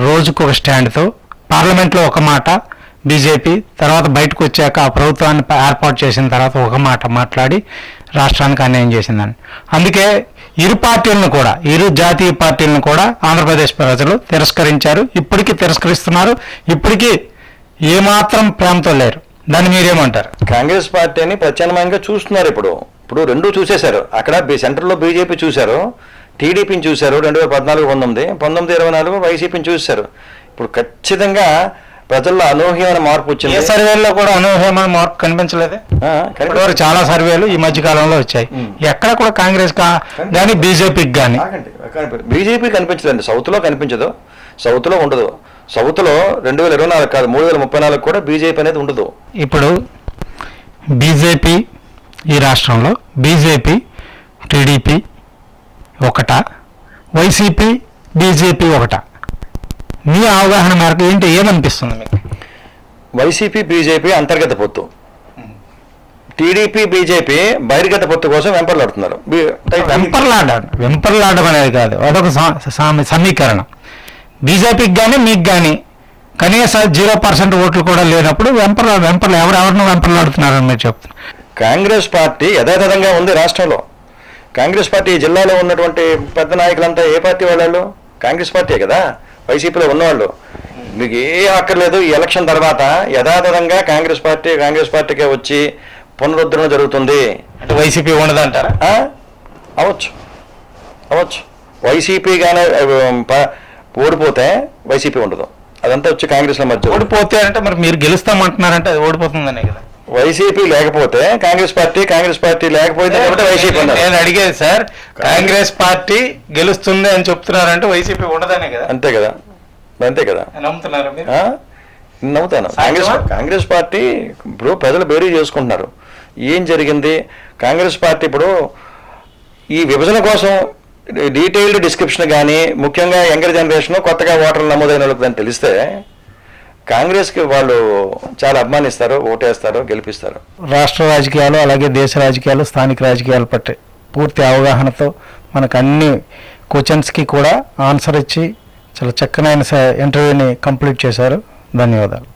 రోజుకు ఒక స్టాండ్తో పార్లమెంట్లో ఒక మాట బీజేపీ, తర్వాత బయటకు వచ్చాక ఆ ప్రభుత్వాన్ని ఏర్పాటు చేసిన తర్వాత ఒక మాట మాట్లాడి రాష్ట్రానికి అన్యాయం చేసిందని. అందుకే ఇరు పార్టీలను కూడా, ఇరు జాతీయ పార్టీలను కూడా ఆంధ్రప్రదేశ్ ప్రజలు తిరస్కరించారు. ఇప్పటికీ తిరస్కరిస్తున్నారు. ఇప్పటికీ ఏమాత్రం ప్రేమతో లేరు. దాన్ని మీరేమంటారు?
కాంగ్రెస్ పార్టీని ప్రత్యామ్నాయంగా చూస్తున్నారు. ఇప్పుడు రెండూ చూసేశారు. అక్కడ సెంట్రల్లో బీజేపీ చూశారు, టీడీపీని చూశారు. 2014, 19, 24 వైసీపీని చూశారు. ఇప్పుడు ఖచ్చితంగా ప్రజల్లో అనూహ్యమైన మార్పు వచ్చింది.
ఏ సర్వేల్లో కూడా అనూహ్యమైన మార్పు కనిపించలేదు. చాలా సర్వేలు ఈ మధ్య కాలంలో వచ్చాయి. ఎక్కడ కూడా కాంగ్రెస్ కానీ బీజేపీకి కానీ.
బీజేపీ కనిపించదండి. సౌత్లో కనిపించదు, సౌత్లో ఉండదు. సౌత్లో 2024 కాదు 3034 కూడా బీజేపీ అనేది ఉండదు.
ఇప్పుడు బీజేపీ ఈ రాష్ట్రంలో బీజేపీ టీడీపీ ఒకట, వైసీపీ బీజేపీ ఒకట. మీ అవగాహన మేరకు ఏమనిపిస్తుంది మీకు?
వైసీపీ బీజేపీ అంతర్గత పొత్తు, టీడీపీ బీజేపీ బహిర్గత పొత్తు కోసం వెంపర్లాడుతున్నారు.
వెంపర్లాడడం అనేది కాదు, అదొక సమీకరణం. బీజేపీకి కానీ మీకు కానీ కనీసం 0% ఓట్లు కూడా లేనప్పుడు ఎవరెవరిని వెంపర్లాడుతున్నారని మీరు చెప్తున్నారు.
కాంగ్రెస్ పార్టీ యథాతథంగా ఉంది రాష్ట్రంలో. కాంగ్రెస్ పార్టీ జిల్లాలో ఉన్నటువంటి పెద్ద నాయకులంతా ఏ పార్టీ వాళ్ళు? కాంగ్రెస్ పార్టీ కదా. వైసీపీలో ఉన్నవాళ్ళు మీకు ఏ అక్కర్లేదు. ఈ ఎలక్షన్ తర్వాత యథాతథంగా కాంగ్రెస్ పార్టీకే వచ్చి పునరుద్ధరణ జరుగుతుంది.
అంటే వైసీపీ ఉండదంటారా?
అవచ్చు. వైసీపీ కానీ ఓడిపోతే వైసీపీ ఉండదు. అదంతా వచ్చి కాంగ్రెస్లో మధ్య.
ఓడిపోతే అంటే మరి మీరు గెలుస్తామంటున్నారంటే అది ఓడిపోతుందనే కదా.
వైసీపీ లేకపోతే కాంగ్రెస్ పార్టీ లేకపోతే వైసీపీ.
నేను అడిగేది సార్, కాంగ్రెస్ పార్టీ గెలుస్తుంది అని చెప్తున్నారంటే వైసీపీ ఉండదనే కదా.
అంతే కదా.
నమ్ముతున్నారు మీరు?
నమ్ముతాను. కాంగ్రెస్ పార్టీ ఇప్పుడు ప్రజలు బేరీ చేసుకుంటున్నారు. ఏం జరిగింది? కాంగ్రెస్ పార్టీ ఇప్పుడు ఈ విభజన కోసం డీటెయిల్డ్ డిస్క్రిప్షన్ కానీ, ముఖ్యంగా యంగర్ జనరేషన్ కొత్తగా ఓటర్లు నమోదైన వాళ్ళకి దాన్ని తెలిస్తే కాంగ్రెస్కి వాళ్ళు చాలా అభిమానిస్తారు, ఓటేస్తారు, గెలిపిస్తారు.
రాష్ట్ర రాజకీయాలు అలాగే దేశ రాజకీయాలు, స్థానిక రాజకీయాలు పట్టే పూర్తి అవగాహనతో మనకు అన్ని క్వశ్చన్స్కి కూడా ఆన్సర్ ఇచ్చి చాలా చక్కనైన ఇంటర్వ్యూని కంప్లీట్ చేశారు. ధన్యవాదాలు.